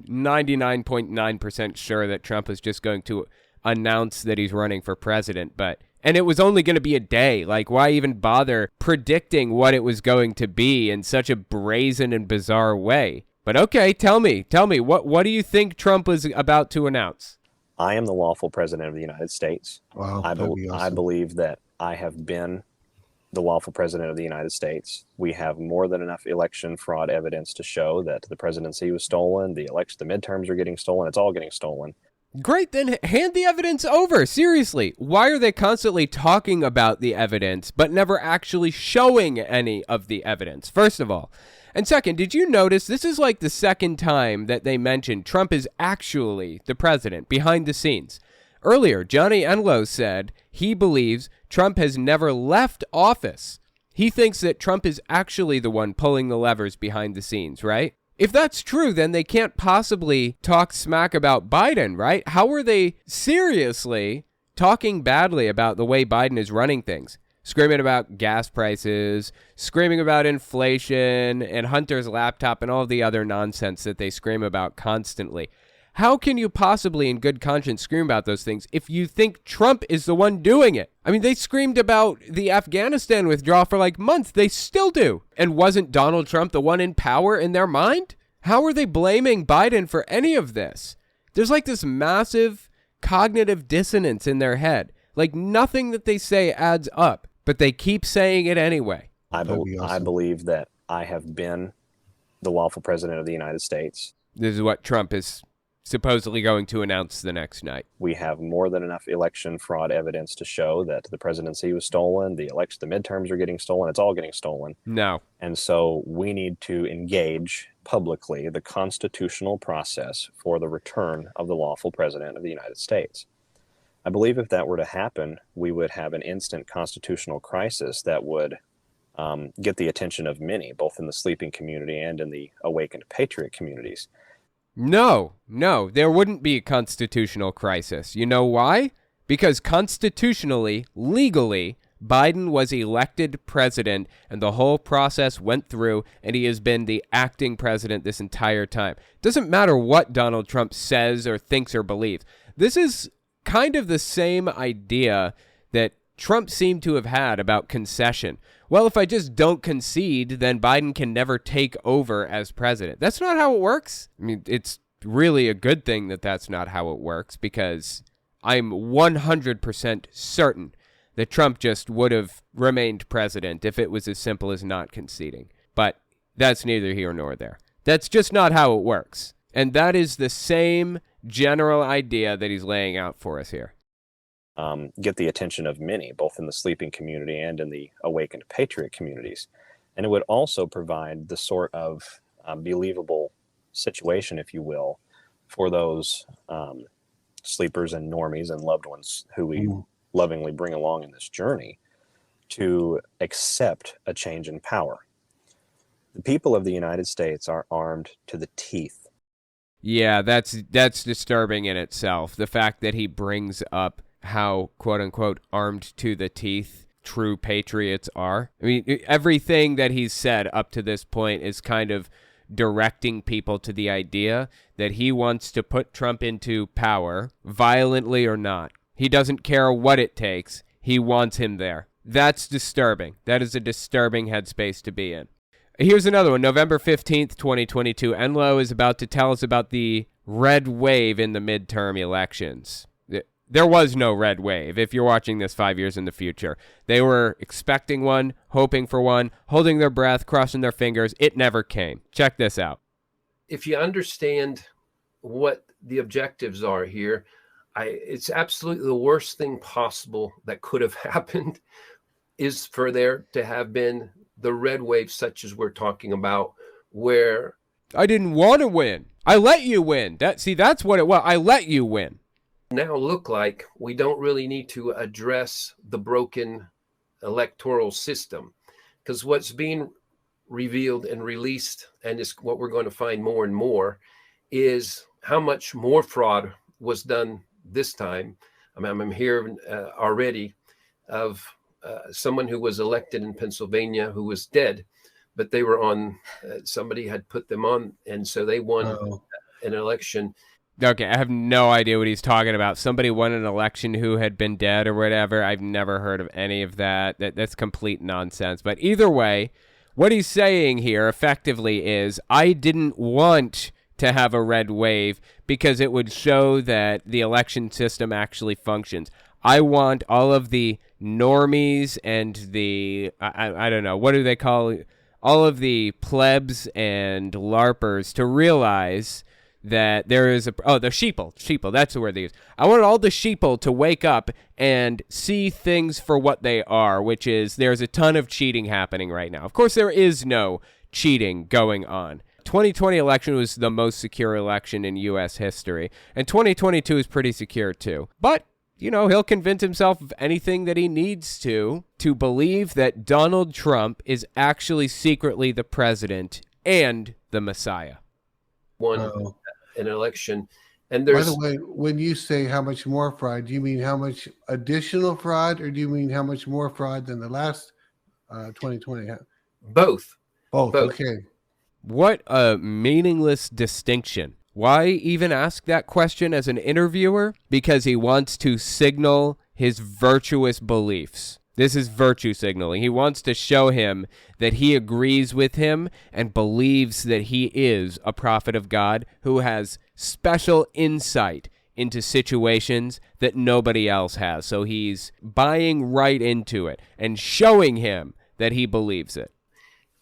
99.9% sure that Trump was just going to announce that he's running for president. And it was only going to be a day. Like, why even bother predicting what it was going to be in such a brazen and bizarre way? But okay, tell me, what do you think Trump was about to announce? I am the lawful president of the United States. Wow, I awesome. believe that I have been the lawful president of the United States. We have more than enough election fraud evidence to show that the presidency was stolen, the midterms are getting stolen, it's all getting stolen. Great, then hand the evidence over. Seriously, why are they constantly talking about the evidence but never actually showing any of the evidence, first of all? And second, did you notice this is like the second time that they mentioned Trump is actually the president behind the scenes? Earlier, Johnny Enlow said he believes Trump has never left office. He thinks that Trump is actually the one pulling the levers behind the scenes, right? If that's true, then they can't possibly talk smack about Biden, right? How are they seriously talking badly about the way Biden is running things? Screaming about gas prices, screaming about inflation and Hunter's laptop and all the other nonsense that they scream about constantly. How can you possibly in good conscience scream about those things if you think Trump is the one doing it? I mean, they screamed about the Afghanistan withdrawal for like months. They still do. And wasn't Donald Trump the one in power in their mind? How are they blaming Biden for any of this? There's like this massive cognitive dissonance in their head. Like nothing that they say adds up, but they keep saying it anyway. I believe that I have been the lawful president of the United States. This is what Trump is supposedly going to announce the next night. We have more than enough election fraud evidence to show that the presidency was stolen, the midterms are getting stolen, it's all getting stolen. No. And so we need to engage publicly the constitutional process for the return of the lawful president of the United States. I believe if that were to happen, we would have an instant constitutional crisis that would get the attention of many, both in the sleeping community and in the awakened patriot communities. No, there wouldn't be a constitutional crisis. You know why? Because constitutionally, legally, Biden was elected president and the whole process went through and he has been the acting president this entire time. Doesn't matter what Donald Trump says or thinks or believes. This is kind of the same idea that Trump seemed to have had about concession. Well, if I just don't concede, then Biden can never take over as president. That's not how it works. I mean, it's really a good thing that that's not how it works because I'm 100% certain that Trump just would have remained president if it was as simple as not conceding. But that's neither here nor there. That's just not how it works. And that is the same general idea that he's laying out for us here. Get the attention of many, both in the sleeping community and in the awakened patriot communities. And it would also provide the sort of believable situation, if you will, for those sleepers and normies and loved ones who we lovingly bring along in this journey to accept a change in power. The people of the United States are armed to the teeth. Yeah, that's disturbing in itself. The fact that he brings up how, quote unquote, armed to the teeth true patriots are. I mean, everything that he's said up to this point is kind of directing people to the idea that he wants to put Trump into power, violently or not. He doesn't care what it takes. He wants him there. That's disturbing. That is a disturbing headspace to be in. Here's another one. November 15th, 2022. Enlow is about to tell us about the red wave in the midterm elections. There was no red wave if you're watching this 5 years in the future. They were expecting one, hoping for one, holding their breath, crossing their fingers. It never came. Check this out. If you understand what the objectives are here, it's absolutely the worst thing possible that could have happened is for there to have been the red wave such as we're talking about, where I didn't want to win. I let you win. That's what it was. I let you win. Now look like we don't really need to address the broken electoral system, because what's being revealed and released, and is what we're going to find more and more, is how much more fraud was done this time. I mean, I'm hearing already of someone who was elected in Pennsylvania who was dead, but they were on, somebody had put them on, and so they won an election. Okay, I have no idea what he's talking about. Somebody won an election who had been dead or whatever. I've never heard of any of that. That's complete nonsense. But either way, What he's saying here effectively is, I didn't want to have a red wave because it would show that the election system actually functions. I want all of the normies and the, I don't know, what do they call it? All of the plebs and LARPers to realize that there is the sheeple, that's the word they use. I want all the sheeple to wake up and see things for what they are, which is there's a ton of cheating happening right now. Of course, there is no cheating going on. 2020 election was the most secure election in U.S. history, and 2022 is pretty secure too. But, you know, he'll convince himself of anything that he needs to believe that Donald Trump is actually secretly the president and the Messiah. Won an election. And there's, by the way, when you say how much more fraud, do you mean how much additional fraud, or do you mean how much more fraud than the last 2020? Both. Okay. What a meaningless distinction. Why even ask that question as an interviewer? Because he wants to signal his virtuous beliefs. This is virtue signaling. He wants to show him that he agrees with him and believes that he is a prophet of God who has special insight into situations that nobody else has. So he's buying right into it and showing him that he believes it.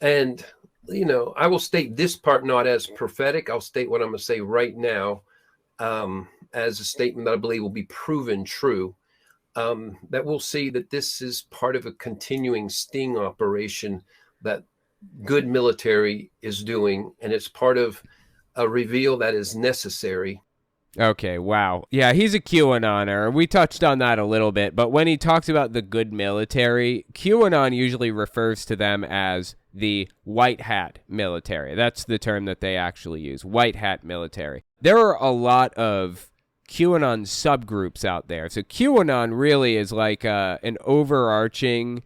And, you know, I will state this part not as prophetic. I'll state what I'm going to say right now as a statement that I believe will be proven true. That we'll see that this is part of a continuing sting operation that good military is doing, and it's part of a reveal that is necessary. Okay, wow. Yeah, he's a QAnoner. We touched on that a little bit, but when he talks about the good military, QAnon usually refers to them as the white hat military. That's the term that they actually use, white hat military. There are a lot of QAnon subgroups out there. So QAnon really is like an overarching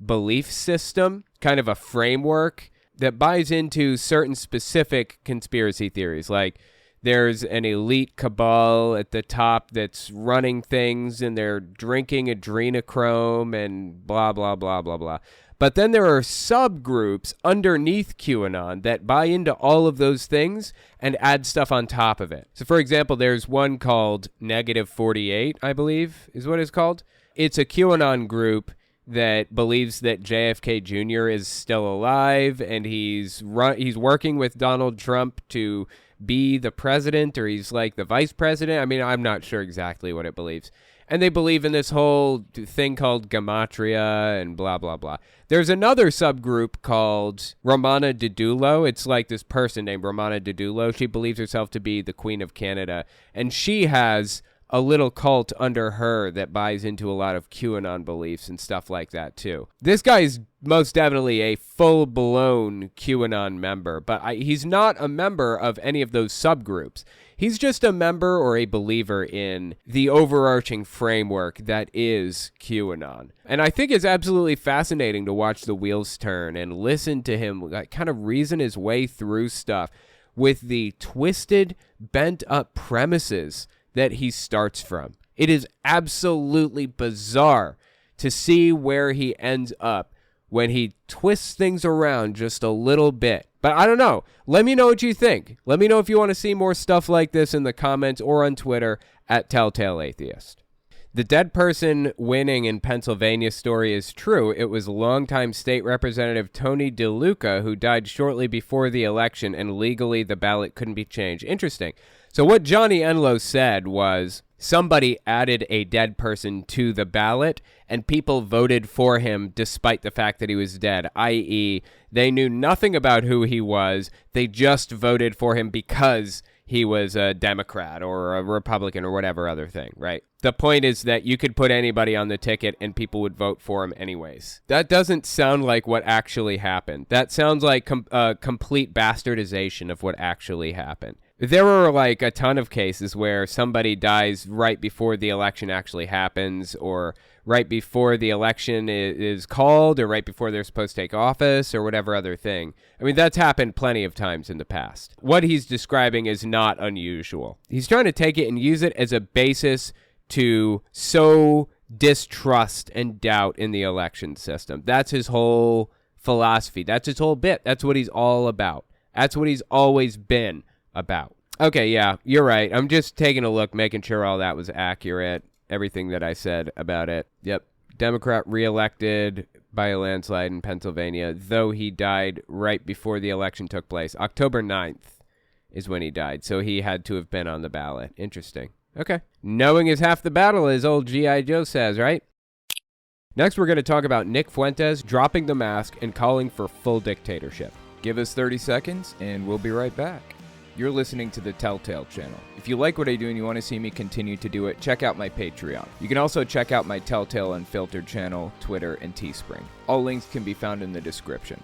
belief system, kind of a framework that buys into certain specific conspiracy theories. Like there's an elite cabal at the top that's running things and they're drinking adrenochrome and blah, blah, blah, blah, blah. But then there are subgroups underneath QAnon that buy into all of those things and add stuff on top of it. So, for example, there's one called Negative 48, I believe is what it's called. It's a QAnon group that believes that JFK Jr. is still alive and he's working with Donald Trump to be the president, or he's like the vice president. I mean, I'm not sure exactly what it believes. And they believe in this whole thing called gematria and blah, blah, blah. There's another subgroup called Romana Didulo. It's like this person named Romana Didulo. She believes herself to be the Queen of Canada. And she has a little cult under her that buys into a lot of QAnon beliefs and stuff like that, too. This guy's most definitely a full-blown QAnon member, but he's not a member of any of those subgroups. He's just a member or a believer in the overarching framework that is QAnon. And I think it's absolutely fascinating to watch the wheels turn and listen to him kind of reason his way through stuff with the twisted, bent-up premises that he starts from. It is absolutely bizarre to see where he ends up when he twists things around just a little bit. But I don't know. Let me know what you think. Let me know if you want to see more stuff like this in the comments or on Twitter at Telltale Atheist. The dead person winning in Pennsylvania story is true. It was longtime state representative Tony DeLuca who died shortly before the election, and legally the ballot couldn't be changed. Interesting. So what Johnny Enlow said was somebody added a dead person to the ballot and people voted for him despite the fact that he was dead, i.e. they knew nothing about who he was. They just voted for him because he was a Democrat or a Republican or whatever other thing, right? The point is that you could put anybody on the ticket and people would vote for him anyways. That doesn't sound like what actually happened. That sounds like complete bastardization of what actually happened. There were like a ton of cases where somebody dies right before the election actually happens, or right before the election is called, or right before they're supposed to take office, or whatever other thing. I mean, that's happened plenty of times in the past. What he's describing is not unusual. He's trying to take it and use it as a basis to sow distrust and doubt in the election system. That's his whole philosophy. That's his whole bit. That's what he's all about. That's what he's always been about. Okay, yeah, you're right. I'm just taking a look, making sure all that was accurate, everything that I said about it. Yep. Democrat reelected by a landslide in Pennsylvania, though he died right before the election took place. October 9th is when he died, so he had to have been on the ballot. Interesting. Okay. Knowing is half the battle, as old G.I. Joe says, right? Next, we're going to talk about Nick Fuentes dropping the mask and calling for full dictatorship. Give us 30 seconds, and we'll be right back. You're listening to the Telltale channel. If you like what I do and you want to see me continue to do it, check out my Patreon. You can also check out my Telltale Unfiltered channel, Twitter, and Teespring. All links can be found in the description.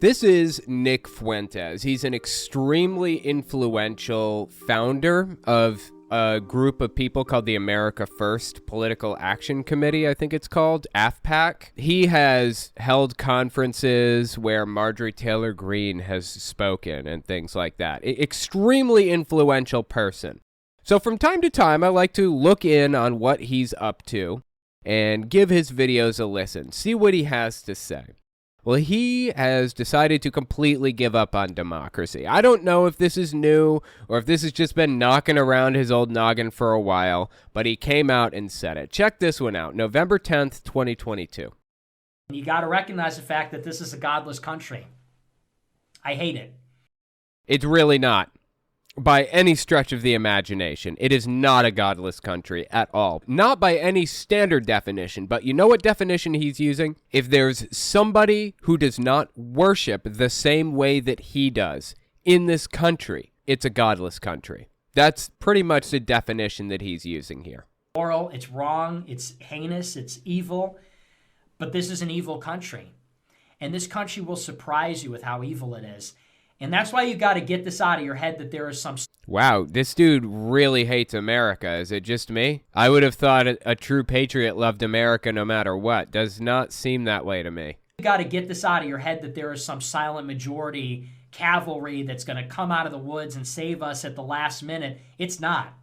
This is Nick Fuentes. He's an extremely influential founder of a group of people called the America First Political Action Committee, I think it's called, AFPAC. He has held conferences where Marjorie Taylor Greene has spoken and things like that. Extremely influential person. So from time to time, I like to look in on what he's up to and give his videos a listen, see what he has to say. Well, he has decided to completely give up on democracy. I don't know if this is new or if this has just been knocking around his old noggin for a while, but he came out and said it. Check this one out, November 10th, 2022. You got to recognize the fact that this is a godless country. I hate it. It's really not. By any stretch of the imagination, it is not a godless country at all. Not by any standard definition, but you know what definition he's using? If there's somebody who does not worship the same way that he does in this country, it's a godless country. That's pretty much the definition that he's using here. Moral, it's wrong, it's heinous, it's evil, but this is an evil country. And this country will surprise you with how evil it is. And that's why you got to get this out of your head that there is some... Wow, this dude really hates America. Is it just me? I would have thought a true patriot loved America no matter what. Does not seem that way to me. You got to get this out of your head that there is some silent majority cavalry that's going to come out of the woods and save us at the last minute. It's not.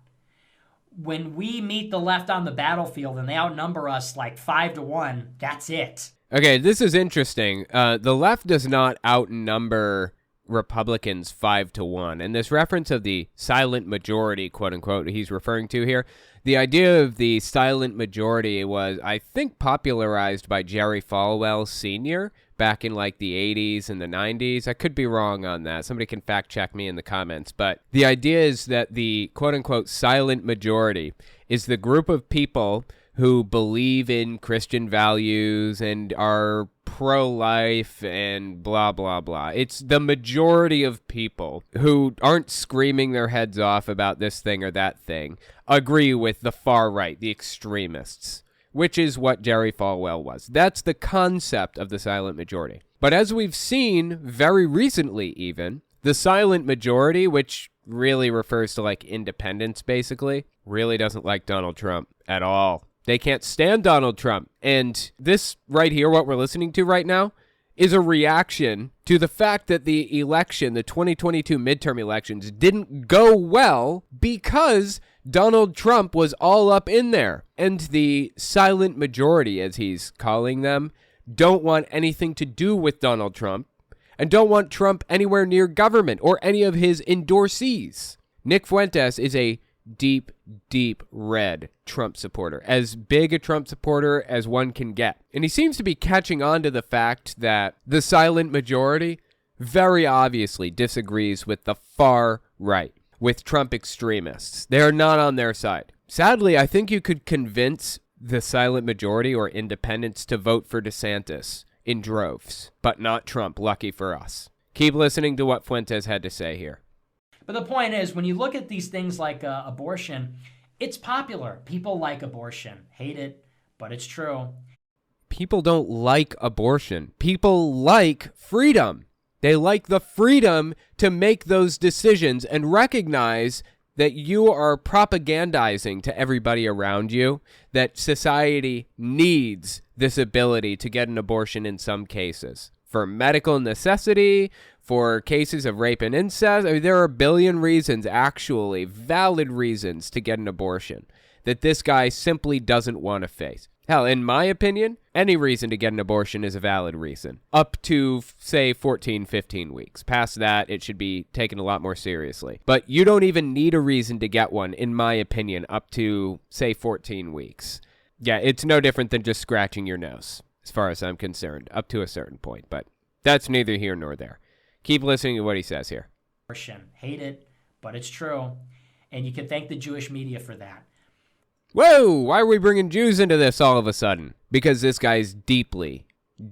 When we meet the left on the battlefield and they outnumber us like 5-1, that's it. Okay, this is interesting. The left does not outnumber Republicans 5-1, and this reference of the silent majority, quote unquote, he's referring to here, the idea of the silent majority was, I think, popularized by Jerry Falwell Sr. back in like the 80s and the 90s. I could be wrong on that. Somebody can fact check me in the comments, but the idea is that the quote unquote silent majority is the group of people who believe in Christian values and are pro-life and blah, blah, blah. It's the majority of people who aren't screaming their heads off about this thing or that thing, agree with the far right, the extremists, which is what Jerry Falwell was. That's the concept of the silent majority. But as we've seen very recently even, the silent majority, which really refers to like independents basically, really doesn't like Donald Trump at all. They can't stand Donald Trump. And this right here, what we're listening to right now, is a reaction to the fact that the election, the 2022 midterm elections, didn't go well because Donald Trump was all up in there. And the silent majority, as he's calling them, don't want anything to do with Donald Trump and don't want Trump anywhere near government or any of his endorsees. Nick Fuentes is a deep, deep red Trump supporter, as big a Trump supporter as one can get. And he seems to be catching on to the fact that the silent majority very obviously disagrees with the far right, with Trump extremists. They are not on their side. Sadly, I think you could convince the silent majority or independents to vote for DeSantis in droves, but not Trump. Lucky for us. Keep listening to what Fuentes had to say here. But the point is, when you look at these things like abortion, it's popular. People like abortion. Hate it, but it's true. People don't like abortion. People like freedom. They like the freedom to make those decisions and recognize that you are propagandizing to everybody around you that society needs this ability to get an abortion in some cases. for medical necessity, for cases of rape and incest. I mean, there are a billion reasons, actually, valid reasons to get an abortion that this guy simply doesn't want to face. Hell, in my opinion, any reason to get an abortion is a valid reason. Up to, say, 14, 15 weeks. Past that, it should be taken a lot more seriously. But you don't even need a reason to get one, in my opinion, up to, say, 14 weeks. Yeah, it's no different than just scratching your nose, as far as I'm concerned, up to a certain point. But that's neither here nor there. Keep listening to what he says here. Hate it, but it's true. And you can thank the Jewish media for that. Whoa, why are we bringing Jews into this all of a sudden? Because this guy's deeply,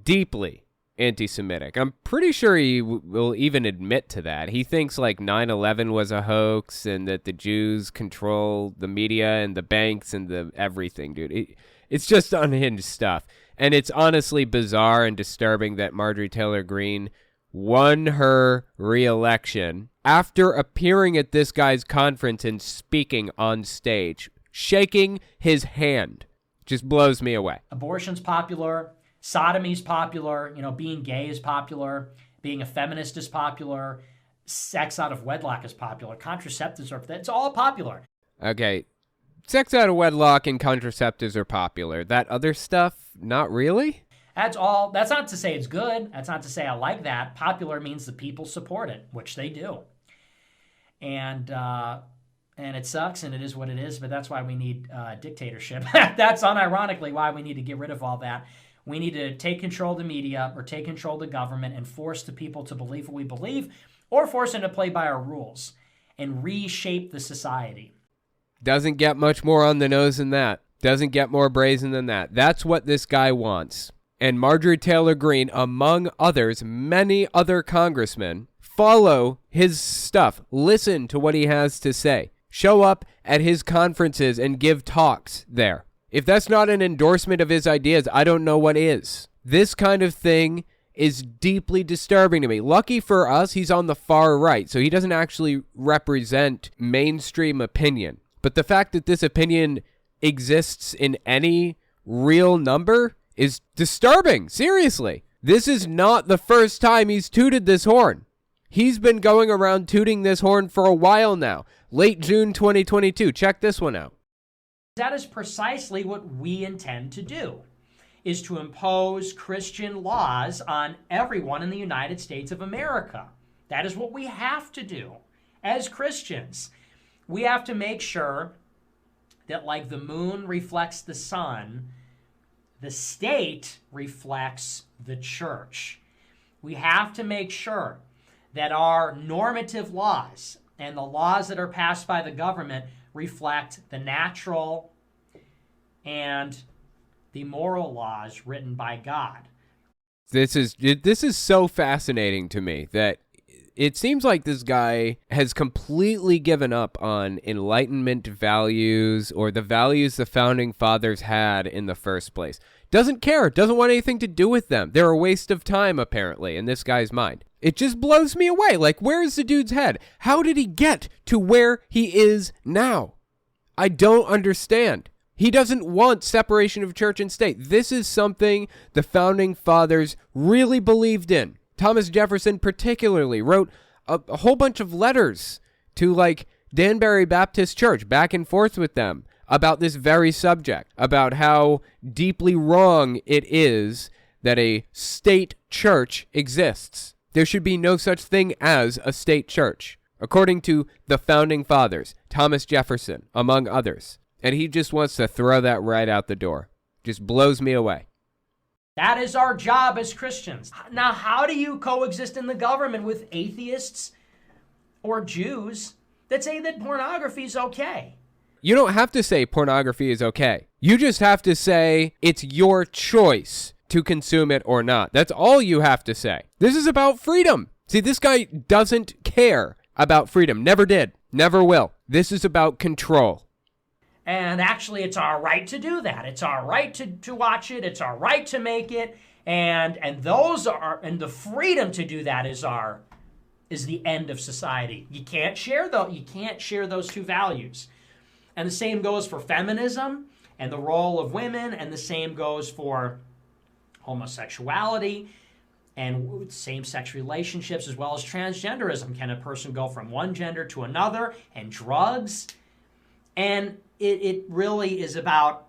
deeply anti-Semitic. I'm pretty sure he will even admit to that. He thinks like 9/11 was a hoax and that the Jews control the media and the banks and the everything, dude. It's just unhinged stuff. And it's honestly bizarre and disturbing that Marjorie Taylor Greene won her re-election after appearing at this guy's conference and speaking on stage, shaking his hand. Just blows me away. Abortion's popular. Sodomy's popular. Being gay is popular. Being a feminist is popular. Sex out of wedlock is popular. Contraceptives it's all popular. Okay. Sex out of wedlock and contraceptives are popular. That other stuff, not really? That's all. That's not to say it's good. That's not to say I like that. Popular means the people support it, which they do. And it sucks, and it is what it is, but that's why we need dictatorship. That's unironically why we need to get rid of all that. We need to take control of the media or take control of the government and force the people to believe what we believe or force them to play by our rules and reshape the society. Doesn't get much more on the nose than that. Doesn't get more brazen than that. That's what this guy wants. And Marjorie Taylor Greene, among others, many other congressmen, follow his stuff. Listen to what he has to say. Show up at his conferences and give talks there. If that's not an endorsement of his ideas, I don't know what is. This kind of thing is deeply disturbing to me. Lucky for us, he's on the far right, so he doesn't actually represent mainstream opinion. But the fact that this opinion exists in any real number is disturbing. Seriously. This is not the first time he's tooted this horn. He's been going around tooting this horn for a while now. Late June 2022. Check this one out. That is precisely what we intend to do, is to impose Christian laws on everyone in the United States of America. That is what we have to do as Christians. We have to make sure that, like the moon reflects the sun, the state reflects the church. We have to make sure that our normative laws and the laws that are passed by the government reflect the natural and the moral laws written by God. This is so fascinating to me that it seems like this guy has completely given up on Enlightenment values or the values the Founding Fathers had in the first place. Doesn't care, doesn't want anything to do with them. They're a waste of time, apparently, in this guy's mind. It just blows me away. Like, where is the dude's head? How did he get to where he is now? I don't understand. He doesn't want separation of church and state. This is something the Founding Fathers really believed in. Thomas Jefferson particularly wrote a whole bunch of letters to, like, Danbury Baptist Church, back and forth with them about this very subject, about how deeply wrong it is that a state church exists. There should be no such thing as a state church, according to the Founding Fathers, Thomas Jefferson, among others. And he just wants to throw that right out the door. Just blows me away. That is our job as Christians. Now, how do you coexist in the government with atheists or Jews that say that pornography is okay? You don't have to say pornography is okay. You just have to say it's your choice to consume it or not. That's all you have to say. This is about freedom. See, this guy doesn't care about freedom. Never did. Never will. This is about control. And actually, it's our right to do that. It's our right to watch it. It's our right to make it. And the freedom to do that is the end of society. You can't share those two values. And the same goes for feminism and the role of women, and the same goes for homosexuality and same-sex relationships as well as transgenderism. Can a person go from one gender to another? And drugs? And it really is about...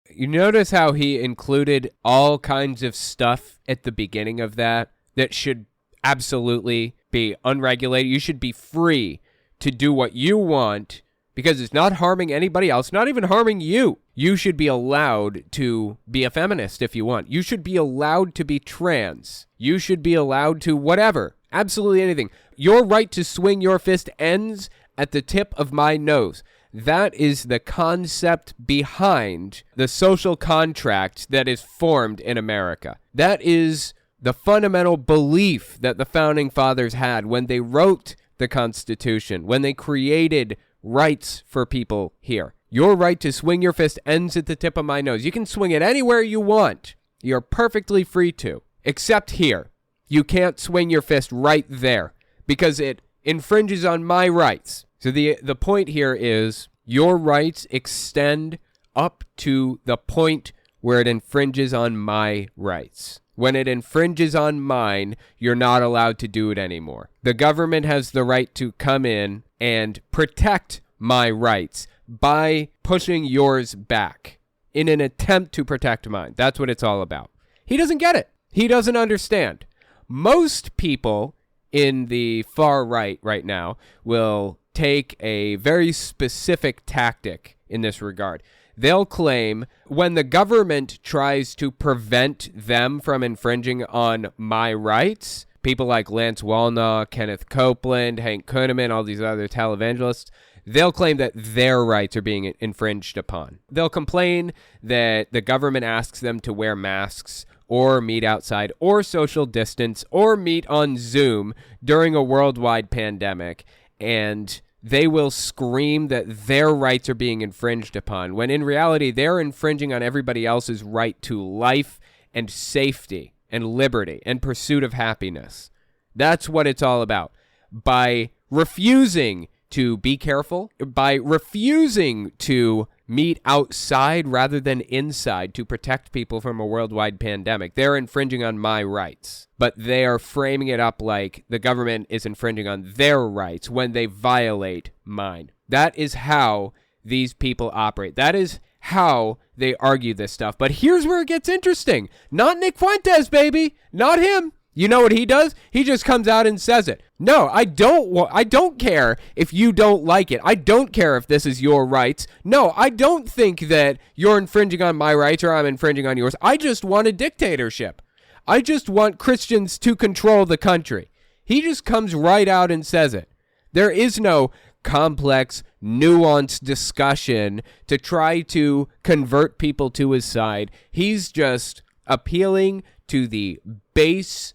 You notice how he included all kinds of stuff at the beginning of that should absolutely be unregulated. You should be free to do what you want because it's not harming anybody else, not even harming you. You should be allowed to be a feminist if you want. You should be allowed to be trans. You should be allowed to whatever, absolutely anything. Your right to swing your fist ends at the tip of my nose. That is the concept behind the social contract that is formed in America. That is the fundamental belief that the Founding Fathers had when they wrote the Constitution, when they created rights for people here. Your right to swing your fist ends at the tip of my nose. You can swing it anywhere you want. You're perfectly free to, except here. You can't swing your fist right there because it infringes on my rights. So the point here is your rights extend up to the point where it infringes on my rights. When it infringes on mine, you're not allowed to do it anymore. The government has the right to come in and protect my rights by pushing yours back in an attempt to protect mine. That's what it's all about. He doesn't get it. He doesn't understand. Most people in the far right now will take a very specific tactic in this regard. They'll claim when the government tries to prevent them from infringing on my rights, people like Lance Wallnau, Kenneth Copeland, Hank Kunneman, all these other televangelists, they'll claim that their rights are being infringed upon. They'll complain that the government asks them to wear masks or meet outside or social distance or meet on Zoom during a worldwide pandemic, and they will scream that their rights are being infringed upon, when in reality they're infringing on everybody else's right to life and safety and liberty and pursuit of happiness. That's what it's all about. By refusing to be careful, by refusing to meet outside rather than inside to protect people from a worldwide pandemic, they're infringing on my rights. But they are framing it up like the government is infringing on their rights when they violate mine. That is how these people operate. That is how they argue this stuff. But here's where it gets interesting. Not Nick Fuentes, baby. Not him. You know what he does? He just comes out and says it. No, I don't care if you don't like it. I don't care if this is your rights. No, I don't think that you're infringing on my rights or I'm infringing on yours. I just want a dictatorship. I just want Christians to control the country. He just comes right out and says it. There is no complex, nuanced discussion to try to convert people to his side. He's just appealing to the base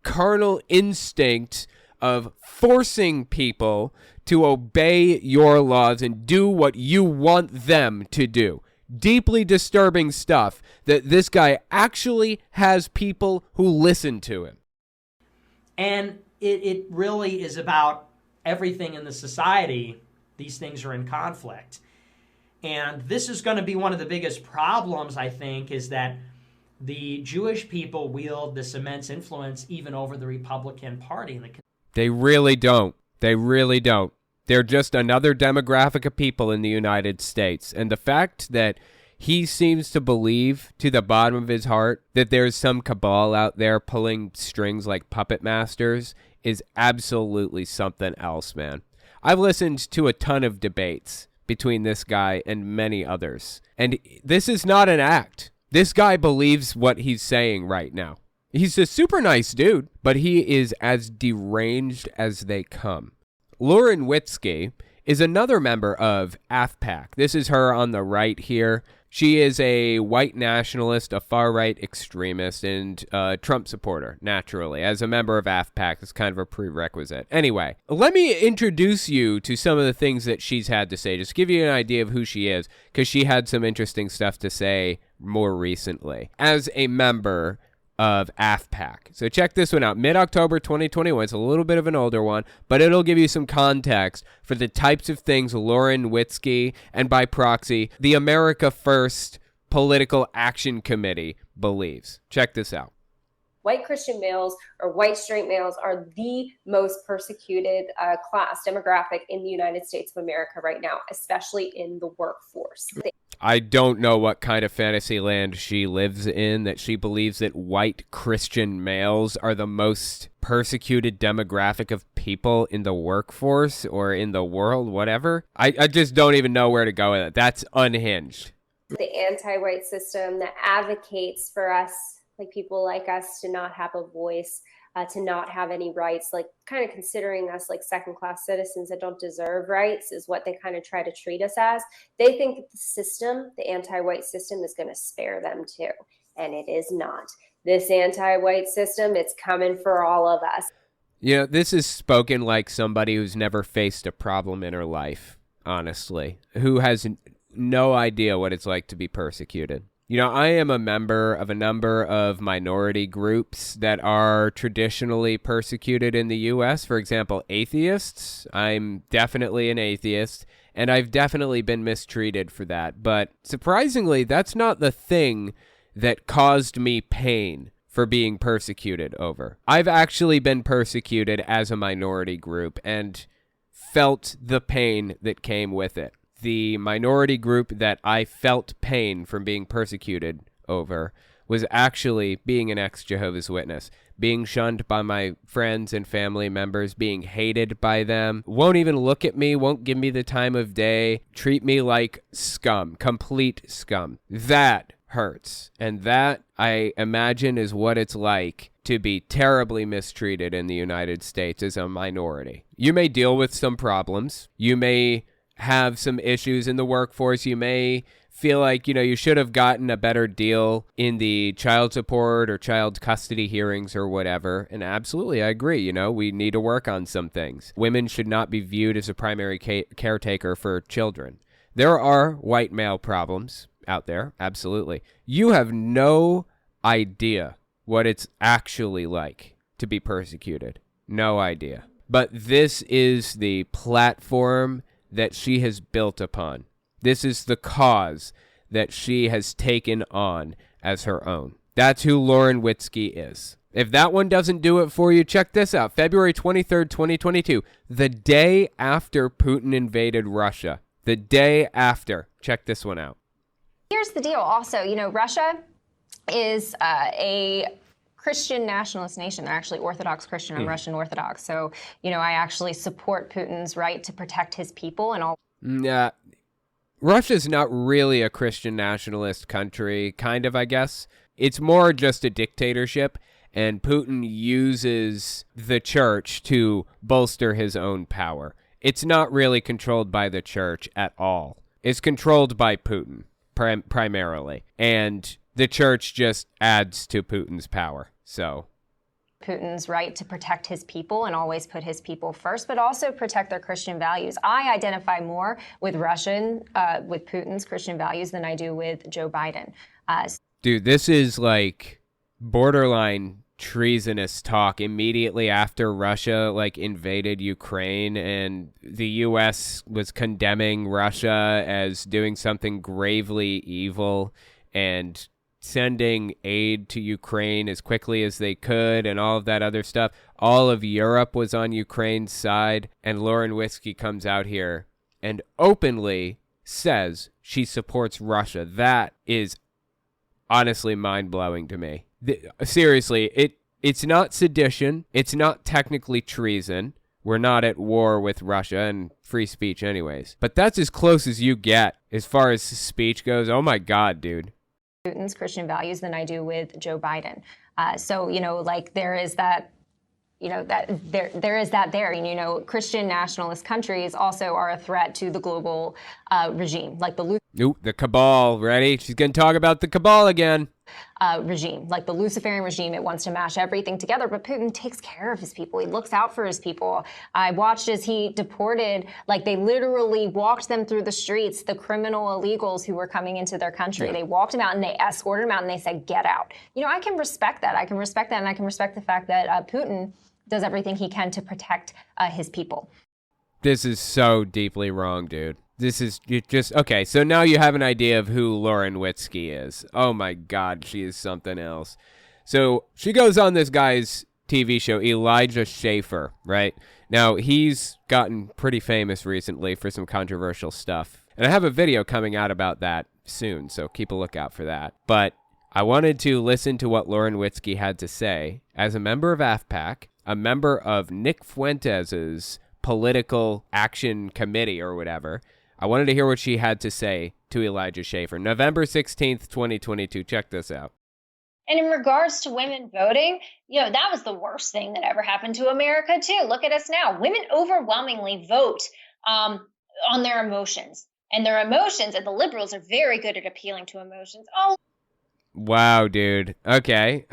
carnal instinct of forcing people to obey your laws and do what you want them to do. Deeply disturbing stuff that this guy actually has people who listen to him. And it really is about everything in the society. These things are in conflict. And this is going to be one of the biggest problems, I think, is that the Jewish people wield this immense influence even over the Republican Party. They really don't. They really don't. They're just another demographic of people in the United States. And the fact that he seems to believe to the bottom of his heart that there's some cabal out there pulling strings like puppet masters is absolutely something else, man. I've listened to a ton of debates between this guy and many others. And this is not an act. This guy believes what he's saying right now. He's a super nice dude, but he is as deranged as they come. Lauren Witzke is another member of AFPAC. This is her on the right here. She is a white nationalist, a far-right extremist, and a Trump supporter, naturally. As a member of AFPAC, it's kind of a prerequisite. Anyway, let me introduce you to some of the things that she's had to say, just give you an idea of who she is, because she had some interesting stuff to say more recently as a member of AFPAC. So check this one out. Mid-October 2021. It's a little bit of an older one, but it'll give you some context for the types of things Lauren Witzke and by proxy, the America First Political Action Committee believes. Check this out. white Christian males or white straight males are the most persecuted class demographic in the United States of America right now, especially in the workforce. I don't know what kind of fantasy land she lives in that she believes that white Christian males are the most persecuted demographic of people in the workforce or in the world, whatever. I just don't even know where to go with it. That's unhinged. The anti-white system that advocates for us, like people like us, to not have a voice, to not have any rights, like kind of considering us like second-class citizens that don't deserve rights is what they kind of try to treat us as. They think that the system, the anti-white system, is going to spare them too, and it is not. This anti-white system, it's coming for all of us. You know, this is spoken like somebody who's never faced a problem in her life, honestly, who has no idea what it's like to be persecuted. You know, I am a member of a number of minority groups that are traditionally persecuted in the U.S. For example, atheists. I'm definitely an atheist, and I've definitely been mistreated for that. But surprisingly, that's not the thing that caused me pain for being persecuted over. I've actually been persecuted as a minority group and felt the pain that came with it. The minority group that I felt pain from being persecuted over was actually being an ex-Jehovah's Witness, being shunned by my friends and family members, being hated by them, won't even look at me, won't give me the time of day, treat me like scum, complete scum. That hurts. And that, I imagine, is what it's like to be terribly mistreated in the United States as a minority. You may deal with some problems. You may have some issues in the workforce. You may feel like, you know, you should have gotten a better deal in the child support or child custody hearings or whatever. And absolutely, I agree. You know, we need to work on some things. Women should not be viewed as a primary caretaker for children. There are white male problems out there. Absolutely. You have no idea what it's actually like to be persecuted. No idea. But this is the platform that she has built upon. This is the cause that she has taken on as her own. That's who Lauren Witzke is. If that one doesn't do it for you, check this out. February 23rd, 2022, the day after Putin invaded Russia. The day after. Check this one out. Here's the deal also, you know, Russia is a Christian nationalist nation. They're actually Orthodox Christian. I'm Russian Orthodox. So, you know, I actually support Putin's right to protect his people and all. Russia's not really a Christian nationalist country, kind of, I guess. It's more just a dictatorship, and Putin uses the church to bolster his own power. It's not really controlled by the church at all. It's controlled by Putin, primarily. And the church just adds to Putin's power. So Putin's right to protect his people and always put his people first, but also protect their Christian values. I identify more with with Putin's Christian values than I do with Joe Biden. Dude, this is like borderline treasonous talk immediately after Russia invaded Ukraine, and the U.S. was condemning Russia as doing something gravely evil and sending aid to Ukraine as quickly as they could and all of that other stuff. All of Europe was on Ukraine's side, and Lauren Witzke comes out here and openly says she supports Russia. That is honestly mind-blowing to me. Seriously, it's not sedition. It's not technically treason. We're not at war with Russia and free speech anyways. But that's as close as you get as far as speech goes. Oh my God, dude. Putin's Christian values than I do with Joe Biden. So, there is that, there is that there. And, Christian nationalist countries also are a threat to the global regime, like the cabal. Ready? She's going to talk about the cabal again. Regime, like the Luciferian regime. It wants to mash everything together, but Putin takes care of his people. He looks out for his people. I watched as he deported, they literally walked them through the streets, the criminal illegals who were coming into their country. Yeah. They walked them out and they escorted them out and they said, get out. I can respect that. I can respect that. And I can respect the fact that Putin does everything he can to protect his people. This is so deeply wrong, dude. This is just, okay, so now you have an idea of who Lauren Witzke is. Oh my God, she is something else. So she goes on this guy's TV show, Elijah Schaffer, right? Now, he's gotten pretty famous recently for some controversial stuff. And I have a video coming out about that soon, so keep a lookout for that. But I wanted to listen to what Lauren Witzke had to say as a member of AFPAC, a member of Nick Fuentes' political action committee or whatever. I wanted to hear what she had to say to Elijah Schaffer. November 16th, 2022. Check this out. And in regards to women voting, that was the worst thing that ever happened to America, too. Look at us now. Women overwhelmingly vote on their emotions. And their emotions, and the liberals are very good at appealing to emotions. Oh, wow, dude. Okay.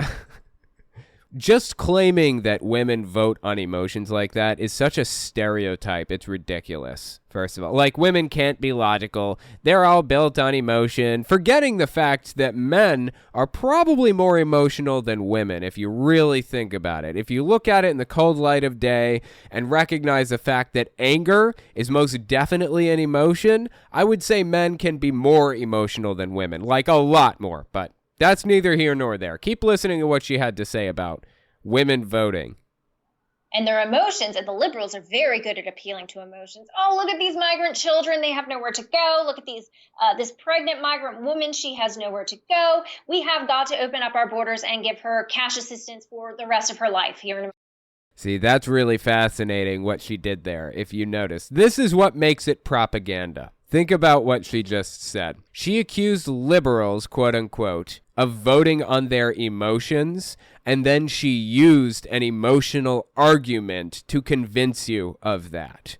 Just claiming that women vote on emotions like that is such a stereotype. It's ridiculous, first of all. Like, women can't be logical. They're all built on emotion, forgetting the fact that men are probably more emotional than women, if you really think about it. If you look at it in the cold light of day and recognize the fact that anger is most definitely an emotion, I would say men can be more emotional than women, like a lot more, but that's neither here nor there. Keep listening to what she had to say about women voting. and their emotions, and the liberals are very good at appealing to emotions. Oh, look at these migrant children. They have nowhere to go. Look at this pregnant migrant woman. She has nowhere to go. We have got to open up our borders and give her cash assistance for the rest of her life here in America. See, that's really fascinating what she did there, if you notice. This is what makes it propaganda. Think about what she just said. She accused liberals, quote unquote, of voting on their emotions, and then she used an emotional argument to convince you of that.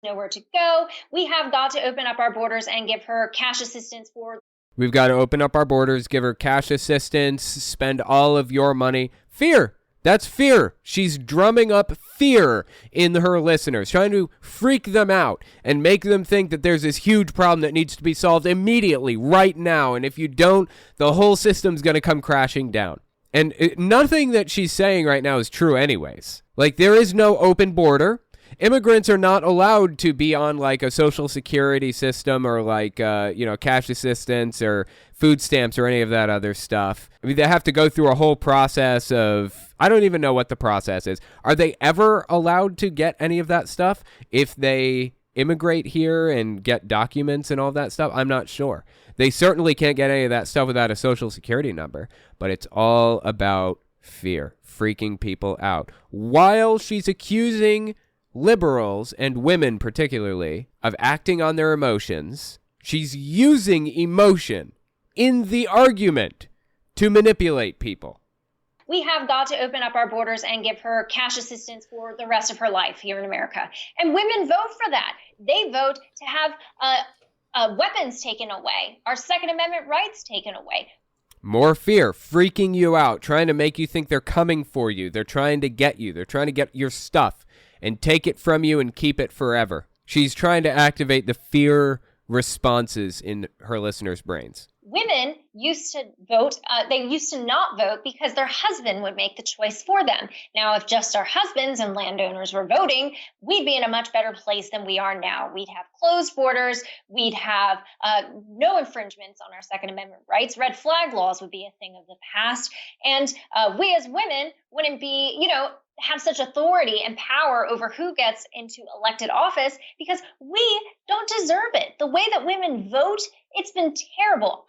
Nowhere to go. We have got to open up our borders and give her cash assistance for. We've got to open up our borders, give her cash assistance, spend all of your money. Fear. That's fear. She's drumming up fear in her listeners, trying to freak them out and make them think that there's this huge problem that needs to be solved immediately, right now. And if you don't, the whole system's going to come crashing down. And nothing that she's saying right now is true anyways. Like, there is no open border. Immigrants are not allowed to be on like a social security system or like, cash assistance or food stamps or any of that other stuff. I mean, they have to go through a whole process of, I don't even know what the process is. Are they ever allowed to get any of that stuff if they immigrate here and get documents and all that stuff? I'm not sure. They certainly can't get any of that stuff without a social security number, but it's all about fear, freaking people out. While she's accusing liberals, and women particularly, of acting on their emotions, she's using emotion in the argument to manipulate people. We have got to open up our borders and give her cash assistance for the rest of her life here in America. And women vote for that. They vote to have weapons taken away, our Second Amendment rights taken away. More fear, freaking you out, trying to make you think they're coming for you. They're trying to get you. They're trying to get your stuff and take it from you and keep it forever. She's trying to activate the fear responses in her listeners' brains. Women used to vote, they used to not vote because their husband would make the choice for them. Now, if just our husbands and landowners were voting, we'd be in a much better place than we are now. We'd have closed borders. We'd have no infringements on our Second Amendment rights. Red flag laws would be a thing of the past. And we as women wouldn't be, have such authority and power over who gets into elected office because we don't deserve it. The way that women vote, it's been terrible.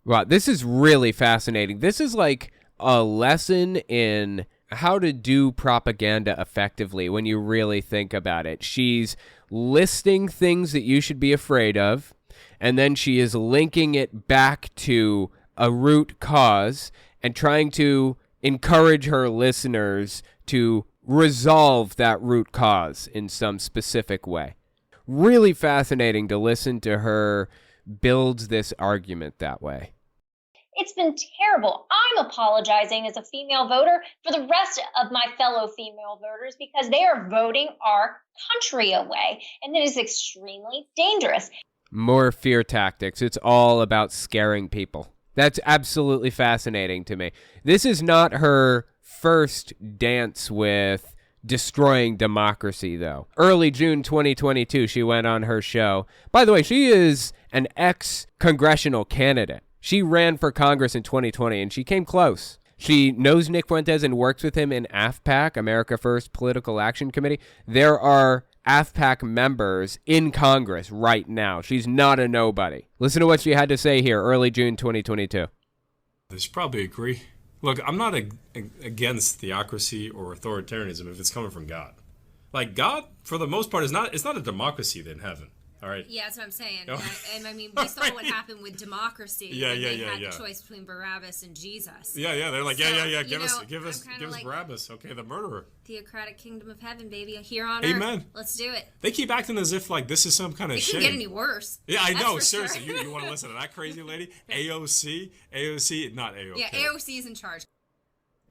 Wow, this is really fascinating. This is like a lesson in how to do propaganda effectively when you really think about it. She's listing things that you should be afraid of, and then she is linking it back to a root cause and trying to encourage her listeners to resolve that root cause in some specific way. Really fascinating to listen to her build this argument that way. It's been terrible. I'm apologizing as a female voter for the rest of my fellow female voters because they are voting our country away, and it is extremely dangerous. More fear tactics. It's all about scaring people. That's absolutely fascinating to me. This is not her first dance with destroying democracy, though. Early June 2022, she went on her show. By the way, she is an ex-congressional candidate. She ran for Congress in 2020, and she came close. She knows Nick Fuentes and works with him in AFPAC, America First Political Action Committee. There are AFPAC members in Congress right now. She's not a nobody. Listen to what she had to say here, early June 2022. They should probably agree. Look, I'm not against theocracy or authoritarianism if it's coming from God. Like, God, for the most part, it's not a democracy in heaven. All right. Yeah, that's what I'm saying. And I mean, we saw what happened with democracy. Yeah, when yeah, they yeah, had yeah. the choice between Barabbas and Jesus. Yeah, yeah. They're like, So, yeah. Give us like, Barabbas. Okay, the murderer. Theocratic kingdom of heaven, baby, here on Amen. earth. Let's do it. They keep acting as if like this is some kind of It shame. can get any worse. Yeah, I That's know. for Seriously, sure. you want to listen to that crazy lady? AOC, not AOK. Yeah, AOC is in charge.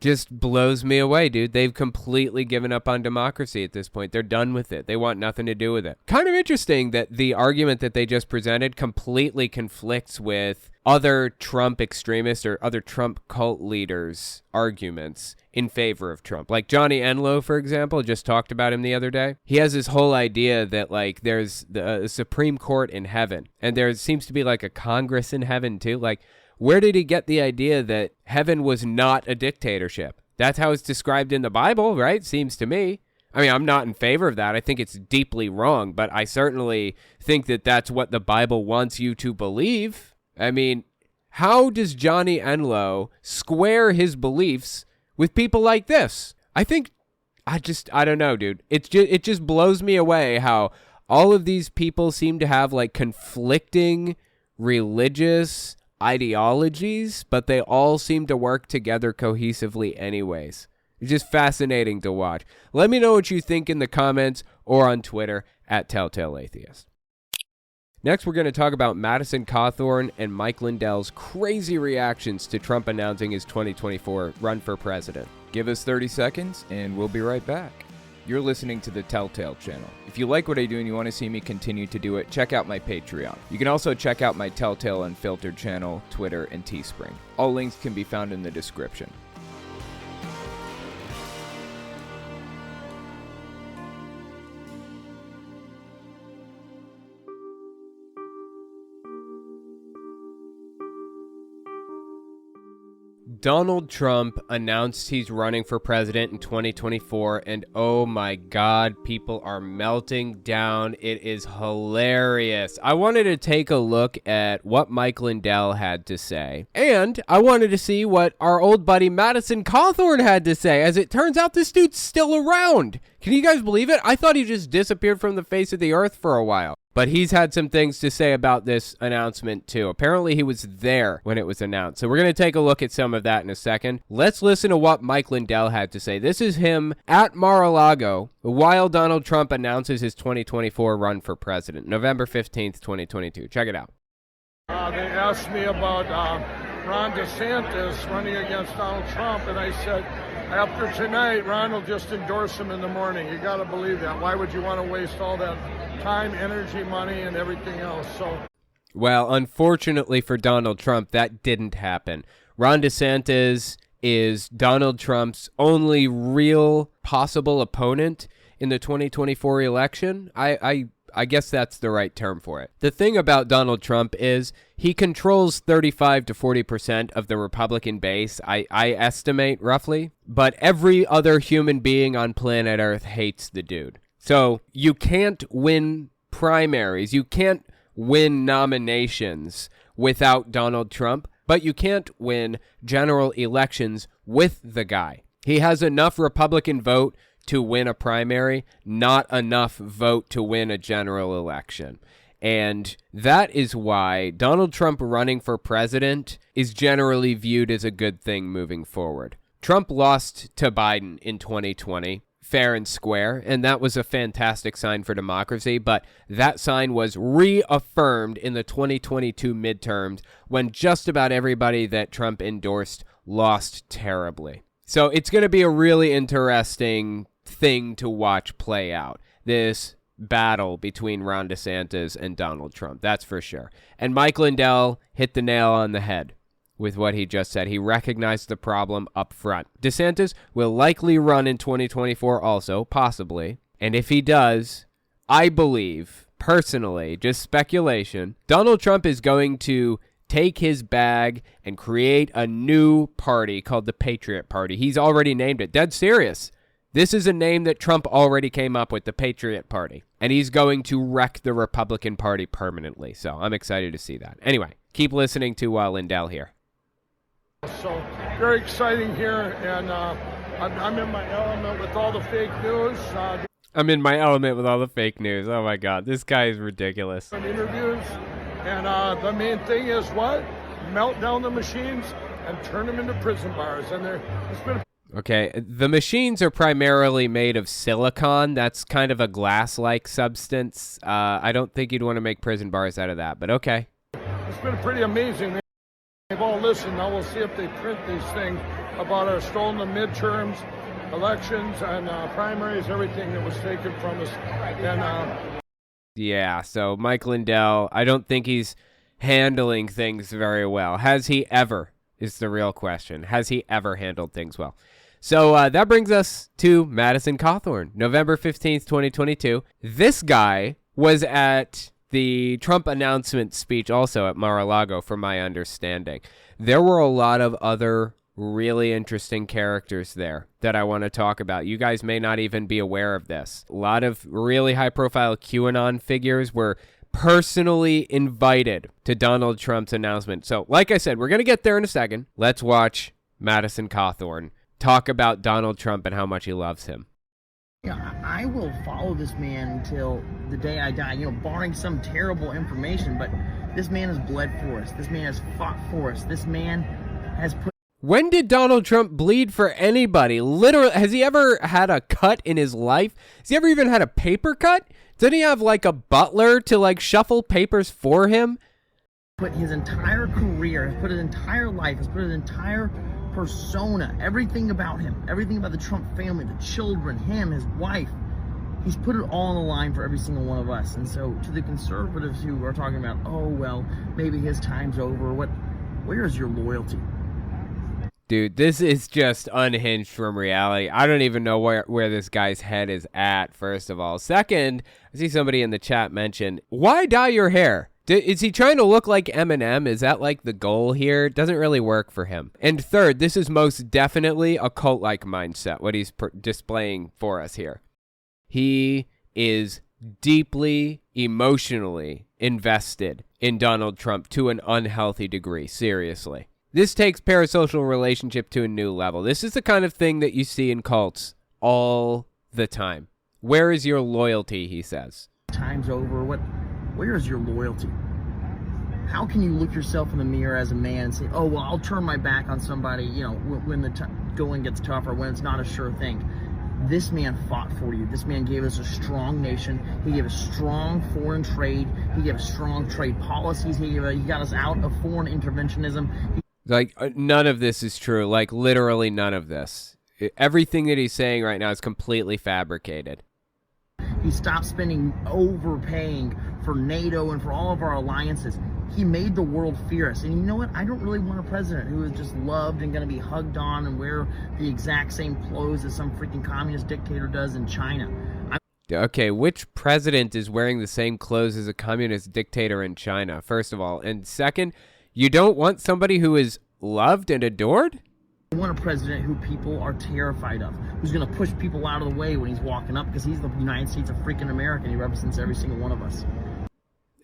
Just blows me away, dude. They've completely given up on democracy at this point. They're done with it. They want nothing to do with it. Kind of interesting that the argument that they just presented completely conflicts with other Trump extremists or other Trump cult leaders' arguments in favor of Trump. Like Johnny Enlow, for example, just talked about him the other day. He has this whole idea that like there's the Supreme Court in heaven, and there seems to be like a Congress in heaven too. Like, where did he get the idea that heaven was not a dictatorship? That's how it's described in the Bible, right? Seems to me. I mean, I'm not in favor of that. I think it's deeply wrong, but I certainly think that that's what the Bible wants you to believe. I mean, how does Johnny Enlow square his beliefs with people like this? I don't know, dude. It just blows me away how all of these people seem to have like conflicting religious ideologies, but they all seem to work together cohesively anyways. It's just fascinating to watch. Let me know what you think in the comments or on Twitter at Telltale Atheist. Next, we're going to talk about Madison Cawthorn and Mike Lindell's crazy reactions to Trump announcing his 2024 run for president. Give us 30 seconds and we'll be right back. You're listening to the Telltale channel. If you like what I do and you want to see me continue to do it, check out my Patreon. You can also check out my Telltale Unfiltered channel, Twitter, and Teespring. All links can be found in the description. Donald Trump announced he's running for president in 2024, and oh my God, people are melting down. It is hilarious. I wanted to take a look at what Mike Lindell had to say, and I wanted to see what our old buddy Madison Cawthorn had to say. As it turns out, this dude's still around. Can you guys believe it? I thought he just disappeared from the face of the earth for a while. But he's had some things to say about this announcement, too. Apparently, he was there when it was announced. So we're going to take a look at some of that in a second. Let's listen to what Mike Lindell had to say. This is him at Mar-a-Lago while Donald Trump announces his 2024 run for president, November 15th, 2022. Check it out. They asked me about Ron DeSantis running against Donald Trump, and I said, after tonight, Ron will just endorse him in the morning. You got to believe that. Why would you want to waste all that time, energy, money, and everything else? Well, unfortunately for Donald Trump, that didn't happen. Ron DeSantis is Donald Trump's only real possible opponent in the 2024 election. I guess that's the right term for it. The thing about Donald Trump is he controls 35 to 40% of the Republican base, I estimate roughly, but every other human being on planet Earth hates the dude. So you can't win primaries, you can't win nominations without Donald Trump, but you can't win general elections with the guy. He has enough Republican vote to win a primary, not enough vote to win a general election. And that is why Donald Trump running for president is generally viewed as a good thing moving forward. Trump lost to Biden in 2020, fair and square, and that was a fantastic sign for democracy, but that sign was reaffirmed in the 2022 midterms when just about everybody that Trump endorsed lost terribly. So it's going to be a really interesting thing to watch play out, this battle between Ron DeSantis and Donald Trump, that's for sure. And Mike Lindell hit the nail on the head with what he just said. He recognized the problem up front. DeSantis will likely run in 2024 also, possibly. And if he does, I believe, personally, just speculation, Donald Trump is going to take his bag and create a new party called the Patriot Party. He's already named it. Dead serious. This is a name that Trump already came up with, the Patriot Party. And he's going to wreck the Republican Party permanently. So I'm excited to see that. Anyway, keep listening to Lindell here. So very exciting here, and I'm in my element with all the fake news. I'm in my element with all the fake news. Oh my God, this guy is ridiculous. Interviews, and the main thing is what? Melt down the machines and turn them into prison bars. And it's been. Okay, the machines are primarily made of silicon. That's kind of a glass-like substance. I don't think you'd want to make prison bars out of that, but okay. It's been pretty amazing. They've all listened. Now we'll see if they print these things about our stolen midterms, elections, and primaries, everything that was taken from us. And yeah, so Mike Lindell, I don't think he's handling things very well. Has he ever, is the real question. Has he ever handled things well? So that brings us to Madison Cawthorn, November 15th, 2022. This guy was at the Trump announcement speech also at Mar-a-Lago, from my understanding. There were a lot of other really interesting characters there that I want to talk about. You guys may not even be aware of this. A lot of really high-profile QAnon figures were personally invited to Donald Trump's announcement. So, like I said, we're going to get there in a second. Let's watch Madison Cawthorn talk about Donald Trump and how much he loves him. Yeah, I will follow this man until the day I die, barring some terrible information, but this man has bled for us. This man has fought for us. This man has put... When did Donald Trump bleed for anybody? Literally, has he ever had a cut in his life? Has he ever even had a paper cut? Didn't he have like a butler to shuffle papers for him? Put his entire career, has put his entire life, has put his entire persona, everything about him, everything about the Trump family, the children, him, his wife, he's put it all on the line for every single one of us. And so to the conservatives who are talking about, oh, well, maybe his time's over, where's your loyalty? Dude, this is just unhinged from reality. I don't even know where this guy's head is at, first of all. Second, I see somebody in the chat mention, why dye your hair? Is he trying to look like Eminem? Is that the goal here? It doesn't really work for him. And third, this is most definitely a cult-like mindset, what he's displaying for us here. He is deeply emotionally invested in Donald Trump to an unhealthy degree, seriously. This takes parasocial relationship to a new level. This is the kind of thing that you see in cults all the time. Where is your loyalty, he says. Time's over, where's your loyalty? How can you look yourself in the mirror as a man and say, oh, well, I'll turn my back on somebody, when the going gets tough or when it's not a sure thing. This man fought for you. This man gave us a strong nation. He gave us strong foreign trade. He gave us strong trade policies. He got us out of foreign interventionism. None of this is true. Literally none of this. Everything that he's saying right now is completely fabricated. He stopped overpaying for NATO and for all of our alliances. He made the world fear us. And you know what? I don't really want a president who is just loved and going to be hugged on and wear the exact same clothes as some freaking communist dictator does in China. Okay, which president is wearing the same clothes as a communist dictator in China, first of all? And second, you don't want somebody who is loved and adored? I want a president who people are terrified of, who's going to push people out of the way when he's walking up, because he's the United States of freaking America, and he represents every single one of us.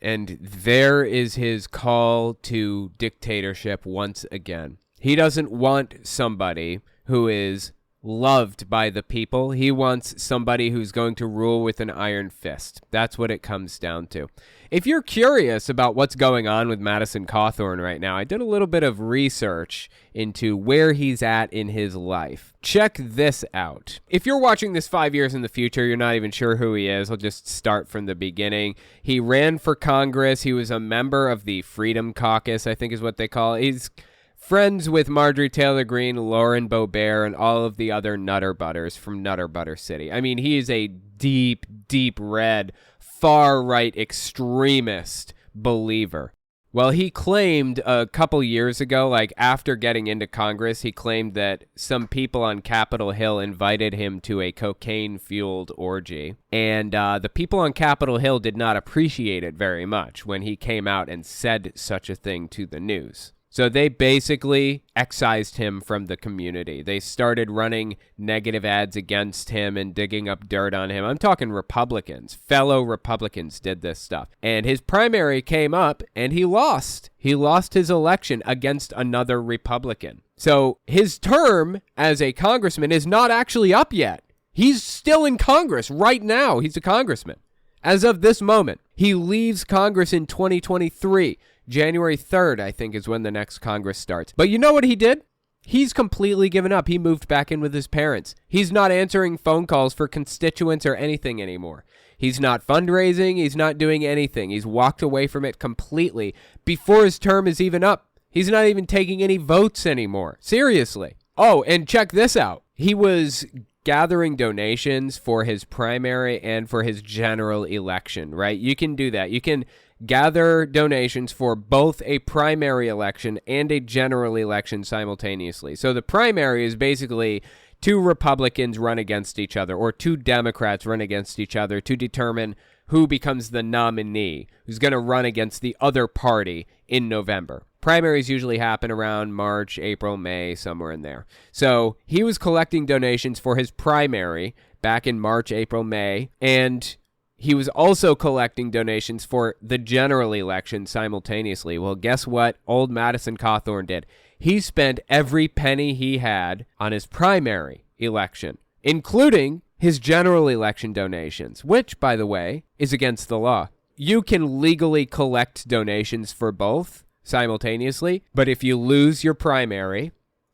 And there is his call to dictatorship once again. He doesn't want somebody who is loved by the people. He wants somebody who's going to rule with an iron fist. That's what it comes down to. If you're curious about what's going on with Madison Cawthorn right now, I did a little bit of research into where he's at in his life. Check this out. If you're watching this 5 years in the future, you're not even sure who he is. I'll just start from the beginning. He ran for Congress. He was a member of the Freedom Caucus, I think is what they call it. He's friends with Marjorie Taylor Greene, Lauren Boebert, and all of the other Nutter Butters from Nutter Butter City. I mean, he is a deep, deep red, far-right extremist believer. Well, he claimed a couple years ago, like after getting into Congress, he claimed that some people on Capitol Hill invited him to a cocaine-fueled orgy. And the people on Capitol Hill did not appreciate it very much when he came out and said such a thing to the news. So they basically excised him from the community. They started running negative ads against him and digging up dirt on him. I'm talking Republicans. Fellow Republicans did this stuff. And his primary came up and he lost. He lost his election against another Republican. So his term as a congressman is not actually up yet. He's still in Congress right now. He's a congressman. As of this moment, he leaves Congress in 2023. January 3rd, I think, is when the next Congress starts. But you know what he did? He's completely given up. He moved back in with his parents. He's not answering phone calls for constituents or anything anymore. He's not fundraising. He's not doing anything. He's walked away from it completely before his term is even up. He's not even taking any votes anymore. Seriously. Oh, and check this out. He was gathering donations for his primary and for his general election, right? You can do that. You can gather donations for both a primary election and a general election simultaneously. So the primary is basically two Republicans run against each other, or two Democrats run against each other to determine who becomes the nominee, who's going to run against the other party in November. Primaries usually happen around March, April, May, somewhere in there. So he was collecting donations for his primary back in March, April, May, and he was also collecting donations for the general election simultaneously. Well, guess what old Madison Cawthorn did? He spent every penny he had on his primary election, including his general election donations, which, by the way, is against the law. You can legally collect donations for both simultaneously, but if you lose your primary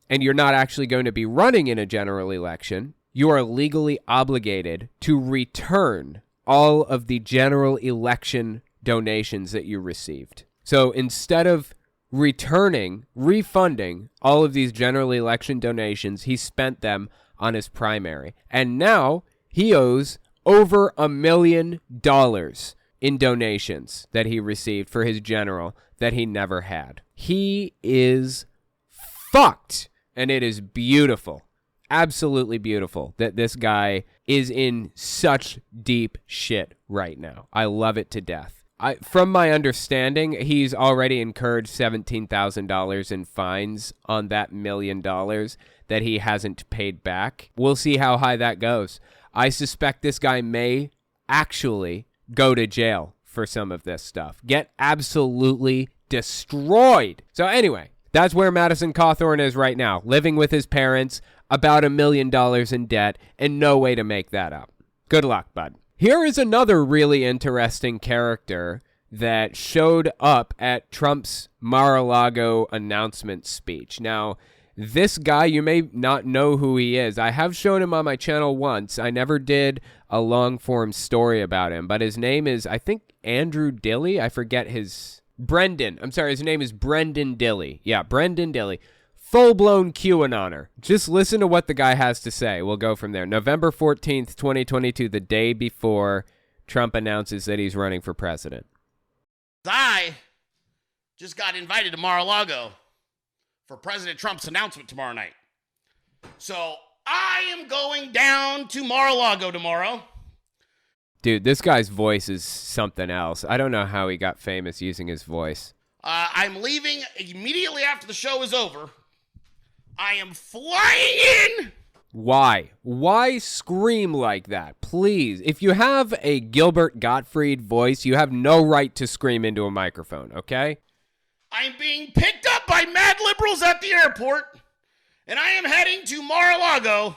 and you're not actually going to be running in a general election, you are legally obligated to return all of the general election donations that you received. So instead of refunding all of these general election donations, he spent them on his primary. And now he owes over $1 million in donations that he received for his general that he never had. He is fucked, and it is beautiful. Absolutely beautiful that this guy is in such deep shit right now. I love it to death. From my understanding, he's already incurred $17,000 in fines on that $1 million that he hasn't paid back. We'll see how high that goes. I suspect this guy may actually go to jail for some of this stuff. Get absolutely destroyed. So anyway, that's where Madison Cawthorn is right now, living with his parents, about $1 million in debt, and no way to make that up. Good luck, bud. Here is another really interesting character that showed up at Trump's Mar-a-Lago announcement speech. Now, this guy, you may not know who he is. I have shown him on my channel once. I never did a long-form story about him, but his name is, I think, Andrew Dilley. I forget his... Brendan. I'm sorry, his name is Brendan Dilley. Yeah, Brendan Dilley. Full-blown QAnoner. Just listen to what the guy has to say. We'll go from there. November 14th, 2022, the day before Trump announces that he's running for president. I just got invited to Mar-a-Lago for President Trump's announcement tomorrow night. So I am going down to Mar-a-Lago tomorrow. Dude, this guy's voice is something else. I don't know how he got famous using his voice. I'm leaving immediately after the show is over. I am flying in. Why? Why scream like that? Please. If you have a Gilbert Gottfried voice, you have no right to scream into a microphone, okay? I'm being picked up by mad liberals at the airport, and I am heading to Mar-a-Lago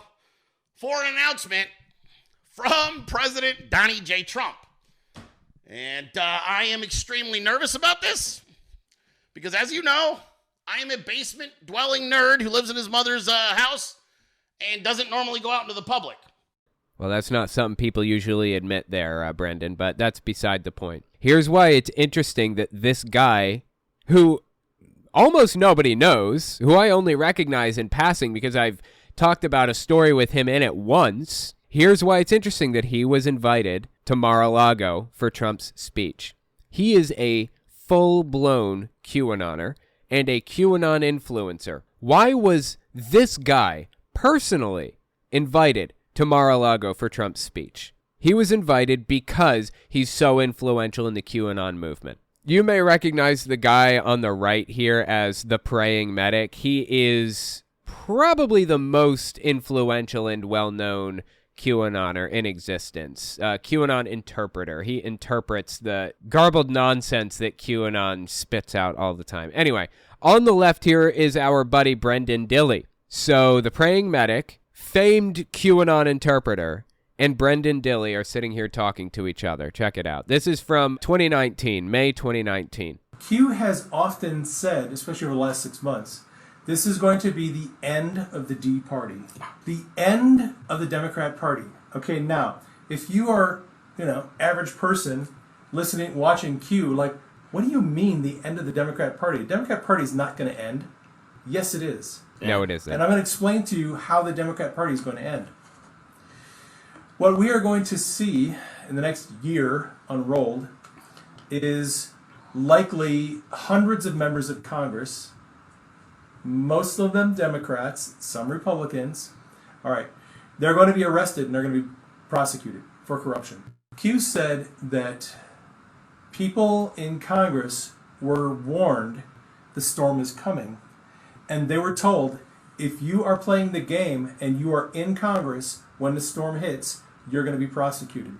for an announcement from President Donnie J. Trump. And I am extremely nervous about this because, as you know, I am a basement-dwelling nerd who lives in his mother's house and doesn't normally go out into the public. Well, that's not something people usually admit there, Brendan, but that's beside the point. Here's why it's interesting that this guy, who almost nobody knows, who I only recognize in passing because I've talked about a story with him in it once, here's why it's interesting that he was invited to Mar-a-Lago for Trump's speech. He is a full-blown QAnoner and a QAnon influencer. Why was this guy personally invited to Mar-a-Lago for Trump's speech? He was invited because he's so influential in the QAnon movement. You may recognize the guy on the right here as the praying medic. He is probably the most influential and well-known QAnoner in existence. QAnon interpreter. He interprets the garbled nonsense that QAnon spits out all the time. Anyway, on the left here is our buddy Brendan Dilley. So the praying medic, famed QAnon interpreter, and Brendan Dilley are sitting here talking to each other. Check it out. This is from 2019, May 2019. Q has often said, especially over the last 6 months, this is going to be the end of the D party. The end of the Democrat Party. Okay, now, if you are, average person listening, watching Q, like, what do you mean the end of the Democrat Party? The Democrat Party is not going to end. Yes, it is. No, it isn't. And I'm going to explain to you how the Democrat Party is going to end. What we are going to see in the next year unrolled is likely hundreds of members of Congress, most of them Democrats, some Republicans. All right, they're going to be arrested and they're going to be prosecuted for corruption. Q said that people in Congress were warned the storm is coming, and they were told, if you are playing the game and you are in Congress when the storm hits, you're going to be prosecuted.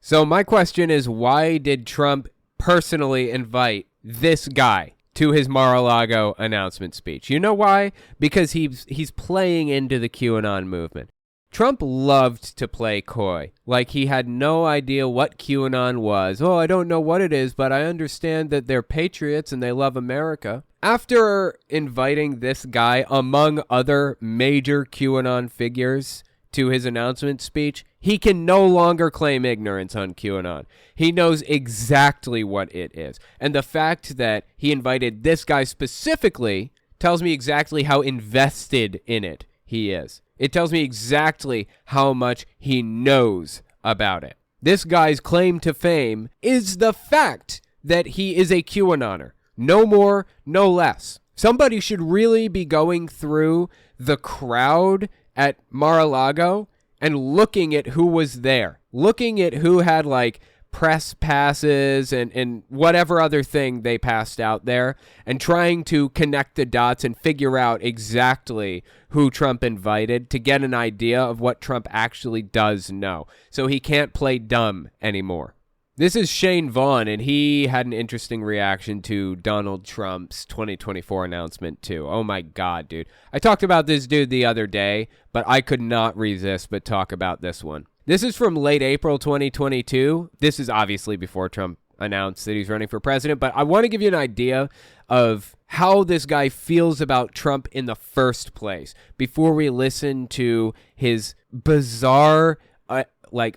So my question is, why did Trump personally invite this guy to his Mar-a-Lago announcement speech? You know why? Because he's playing into the QAnon movement. Trump loved to play coy, like he had no idea what QAnon was. Oh, I don't know what it is, but I understand that they're patriots and they love America. After inviting this guy, among other major QAnon figures, to his announcement speech, he can no longer claim ignorance on QAnon. He knows exactly what it is. And the fact that he invited this guy specifically tells me exactly how invested in it he is. It tells me exactly how much he knows about it. This guy's claim to fame is the fact that he is a QAnoner. No more, no less. Somebody should really be going through the crowd at Mar-a-Lago and looking at who was there, looking at who had like press passes and whatever other thing they passed out there, and trying to connect the dots and figure out exactly who Trump invited to get an idea of what Trump actually does know, so he can't play dumb anymore. This is Shane Vaughn, and he had an interesting reaction to Donald Trump's 2024 announcement, too. Oh, my God, dude. I talked about this dude the other day, but I could not resist but talk about this one. This is from late April 2022. This is obviously before Trump announced that he's running for president, but I want to give you an idea of how this guy feels about Trump in the first place before we listen to his bizarre,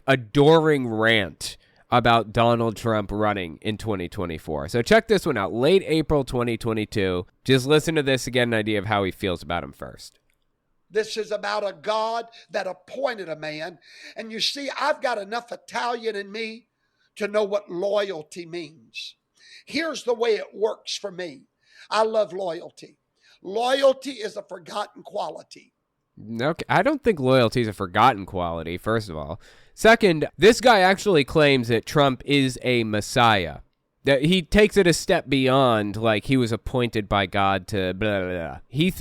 adoring rant about Donald Trump running in 2024. So check this one out. Late April 2022. Just listen to this to get an idea of how he feels about him first. This is about a God that appointed a man. And you see, I've got enough Italian in me to know what loyalty means. Here's the way it works for me. I love loyalty. Loyalty is a forgotten quality. Okay, I don't think loyalty is a forgotten quality, first of all. Second, this guy actually claims that Trump is a messiah. That he takes it a step beyond, like he was appointed by God to blah, blah, blah. He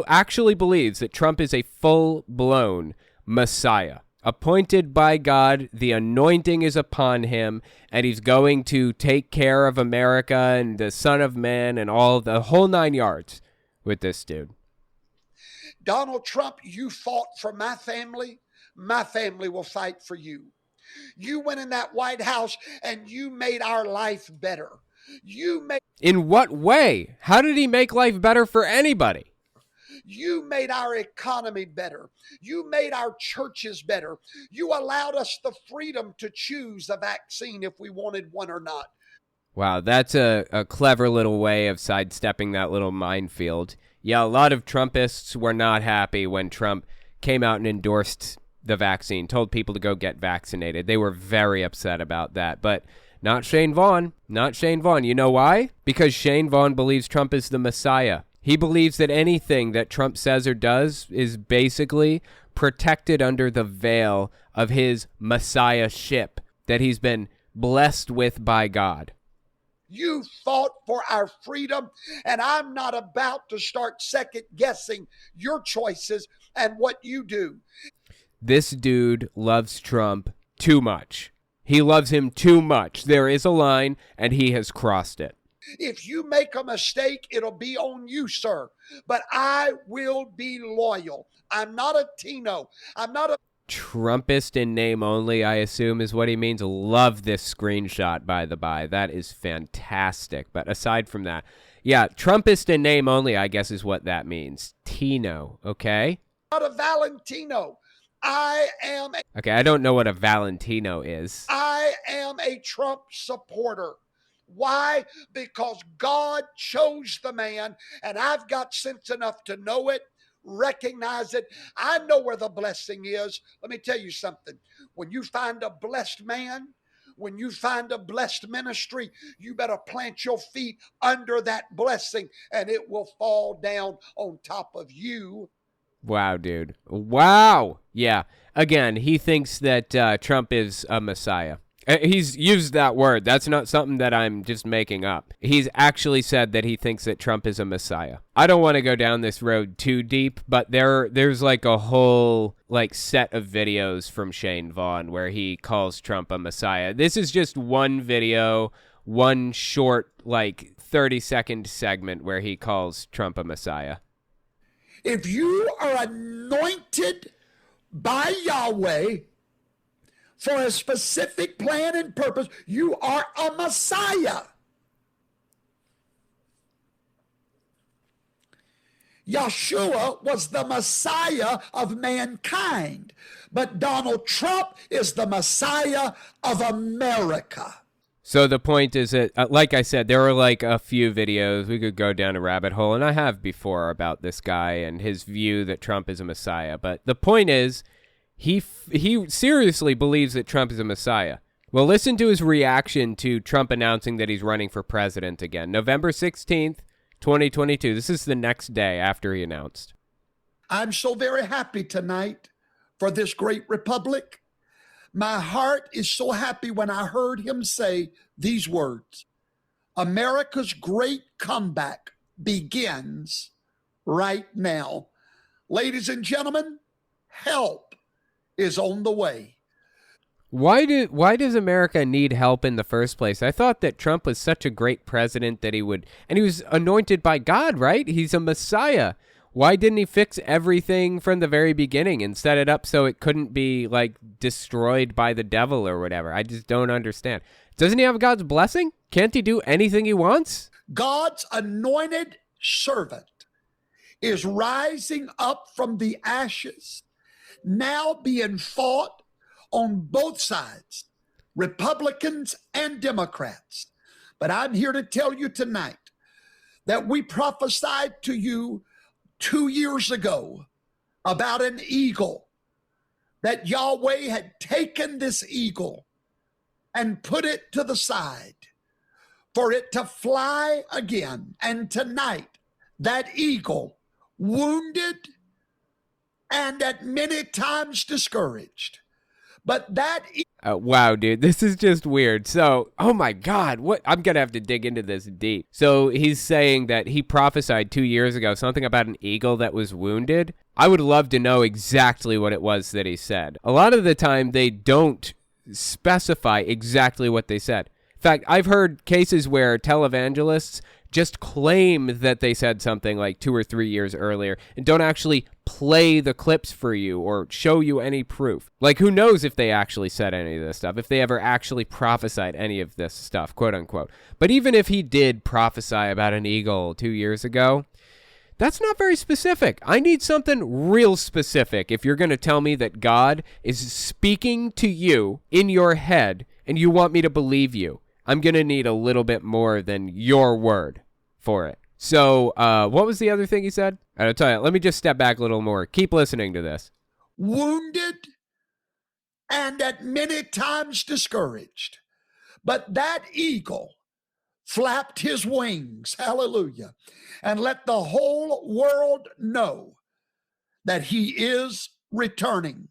actually believes that Trump is a full-blown messiah. Appointed by God, the anointing is upon him, and he's going to take care of America and the Son of Man and all the whole 9 yards with this dude. Donald Trump, you fought for my family will fight for you. You went in that White House and you made our life better. In what way? How did he make life better for anybody? You made our economy better. You made our churches better. You allowed us the freedom to choose a vaccine if we wanted one or not. Wow, that's a clever little way of sidestepping that little minefield. Yeah, a lot of Trumpists were not happy when Trump came out and endorsed the vaccine, told people to go get vaccinated. They were very upset about that. But Not Shane Vaughn. Not Shane Vaughn. You know why? Because Shane Vaughn believes Trump is the Messiah. He believes that anything that Trump says or does is basically protected under the veil of his messiahship that he's been blessed with by God. You fought for our freedom, and I'm not about to start second guessing your choices and what you do. This dude loves Trump too much. He loves him too much. There is a line, and he has crossed it. If you make a mistake, it'll be on you, sir. But I will be loyal. I'm not a Tino. I'm not a Trumpist in name only, I assume, is what he means. Love this screenshot, by the by. That is fantastic. But aside from that, yeah, Trumpist in name only, I guess, is what that means. Tino, okay? not a Valentino. I am Okay, I don't know what a Valentino is. I am a Trump supporter. Why? Because God chose the man, and I've got sense enough to know it, recognize it. I know where the blessing is. Let me tell you something. When you find a blessed man, when you find a blessed ministry, you better plant your feet under that blessing, and it will fall down on top of you. Wow, dude. Wow. Yeah. Again, he thinks that Trump is a messiah. He's used that word. That's not something that I'm just making up. He's actually said that he thinks that Trump is a messiah. I don't want to go down this road too deep, but there's like a whole set of videos from Shane Vaughn where he calls Trump a messiah. This is just one video, one short 30-second segment where he calls Trump a messiah. If you are anointed by Yahweh for a specific plan and purpose, you are a Messiah. Yeshua was the Messiah of mankind, but Donald Trump is the Messiah of America. So the point is that, like I said, there were a few videos. We could go down a rabbit hole, and I have before, about this guy and his view that Trump is a messiah. But the point is, he seriously believes that Trump is a messiah. Well, listen to his reaction to Trump announcing that he's running for president again. November 16th, 2022. This is the next day after he announced. I'm so very happy tonight for this great republic. My heart is so happy when I heard him say these words: America's great comeback begins right now. Ladies and gentlemen, help is on the way. Why does America need help in the first place? I thought that Trump was such a great president that he was anointed by God, right? He's a messiah. Why didn't he fix everything from the very beginning and set it up so it couldn't be destroyed by the devil or whatever? I just don't understand. Doesn't he have God's blessing? Can't he do anything he wants? God's anointed servant is rising up from the ashes, now being fought on both sides, Republicans and Democrats. But I'm here to tell you tonight that we prophesied to you 2 years ago about an eagle, that Yahweh had taken this eagle and put it to the side for it to fly again. And tonight, that eagle, wounded and at many times discouraged, but that wow, dude, this is just weird. So, oh my God, what? I'm going to have to dig into this deep. So he's saying that he prophesied 2 years ago something about an eagle that was wounded. I would love to know exactly what it was that he said. A lot of the time, they don't specify exactly what they said. In fact, I've heard cases where televangelists just claim that they said something 2 or 3 years earlier and don't actually play the clips for you or show you any proof. Who knows if they actually said any of this stuff, if they ever actually prophesied any of this stuff, quote unquote. But even if he did prophesy about an eagle 2 years ago, that's not very specific. I need something real specific if you're going to tell me that God is speaking to you in your head and you want me to believe you. I'm going to need a little bit more than your word for it. So what was the other thing he said? I'll tell you, let me just step back a little more. Keep listening to this. Wounded and at many times discouraged, But that eagle flapped his wings, hallelujah, and let the whole world know that he is returning.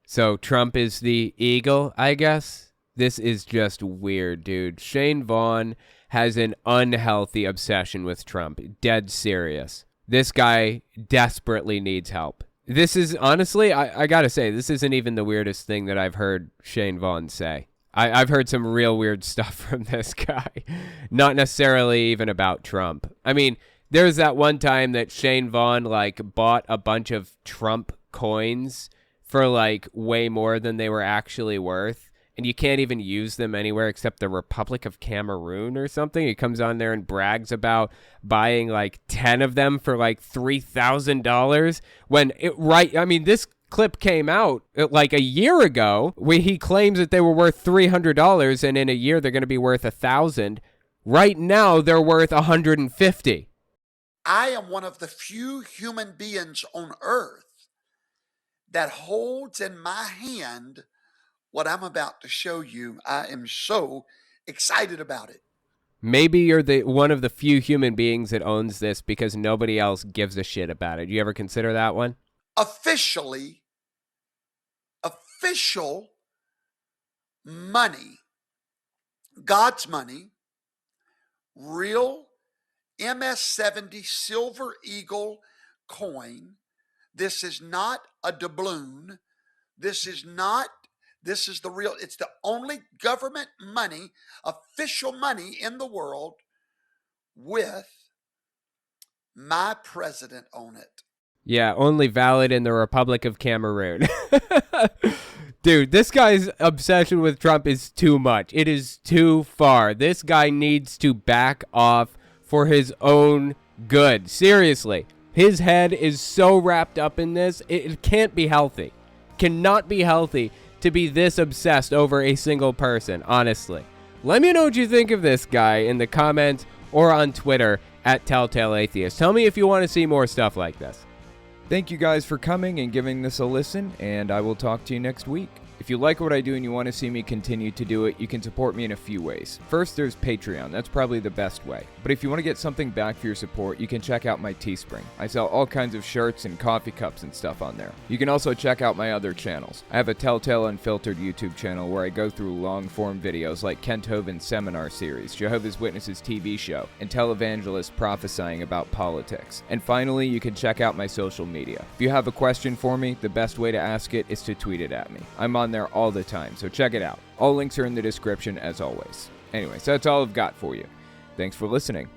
So Trump is the eagle, I guess? This is just weird, dude. Shane Vaughn has an unhealthy obsession with Trump. Dead serious. This guy desperately needs help. This is, honestly, I gotta say, this isn't even the weirdest thing that I've heard Shane Vaughn say. I've heard some real weird stuff from this guy. Not necessarily even about Trump. I mean, there's that one time that Shane Vaughn, bought a bunch of Trump coins for, way more than they were actually worth. And you can't even use them anywhere except the Republic of Cameroon or something. He comes on there and brags about buying 10 of them for $3,000 when this clip came out a year ago where he claims that they were worth $300 and in a year they're going to be worth $1,000. Right now they're worth $150. I am one of the few human beings on earth that holds in my hand what I'm about to show you. I am so excited about it. Maybe you're one of the few human beings that owns this because nobody else gives a shit about it. You ever consider that one? Official money, God's money, real MS-70 Silver Eagle coin. This is not a doubloon. This is the real, it's the only government money, official money in the world with my president on it. Yeah, only valid in the Republic of Cameroon. Dude, this guy's obsession with Trump is too much. It is too far. This guy needs to back off for his own good. Seriously. His head is so wrapped up in this, it can't be healthy. Cannot be healthy to be this obsessed over a single person, honestly. Let me know what you think of this guy in the comments or on Twitter at Telltale Atheist. Tell me if you want to see more stuff like this. Thank you guys for coming and giving this a listen, and I will talk to you next week. If you like what I do and you want to see me continue to do it, you can support me in a few ways. First, there's Patreon. That's probably the best way. But if you want to get something back for your support, you can check out my Teespring. I sell all kinds of shirts and coffee cups and stuff on there. You can also check out my other channels. I have a Telltale Unfiltered YouTube channel where I go through long-form videos like Kent Hovind's seminar series, Jehovah's Witnesses TV show, and televangelists prophesying about politics. And finally, you can check out my social media. If you have a question for me, the best way to ask it is to tweet it at me. I'm on there all the time, so check it out. All links are in the description as always. Anyways, that's all I've got for you. Thanks for listening.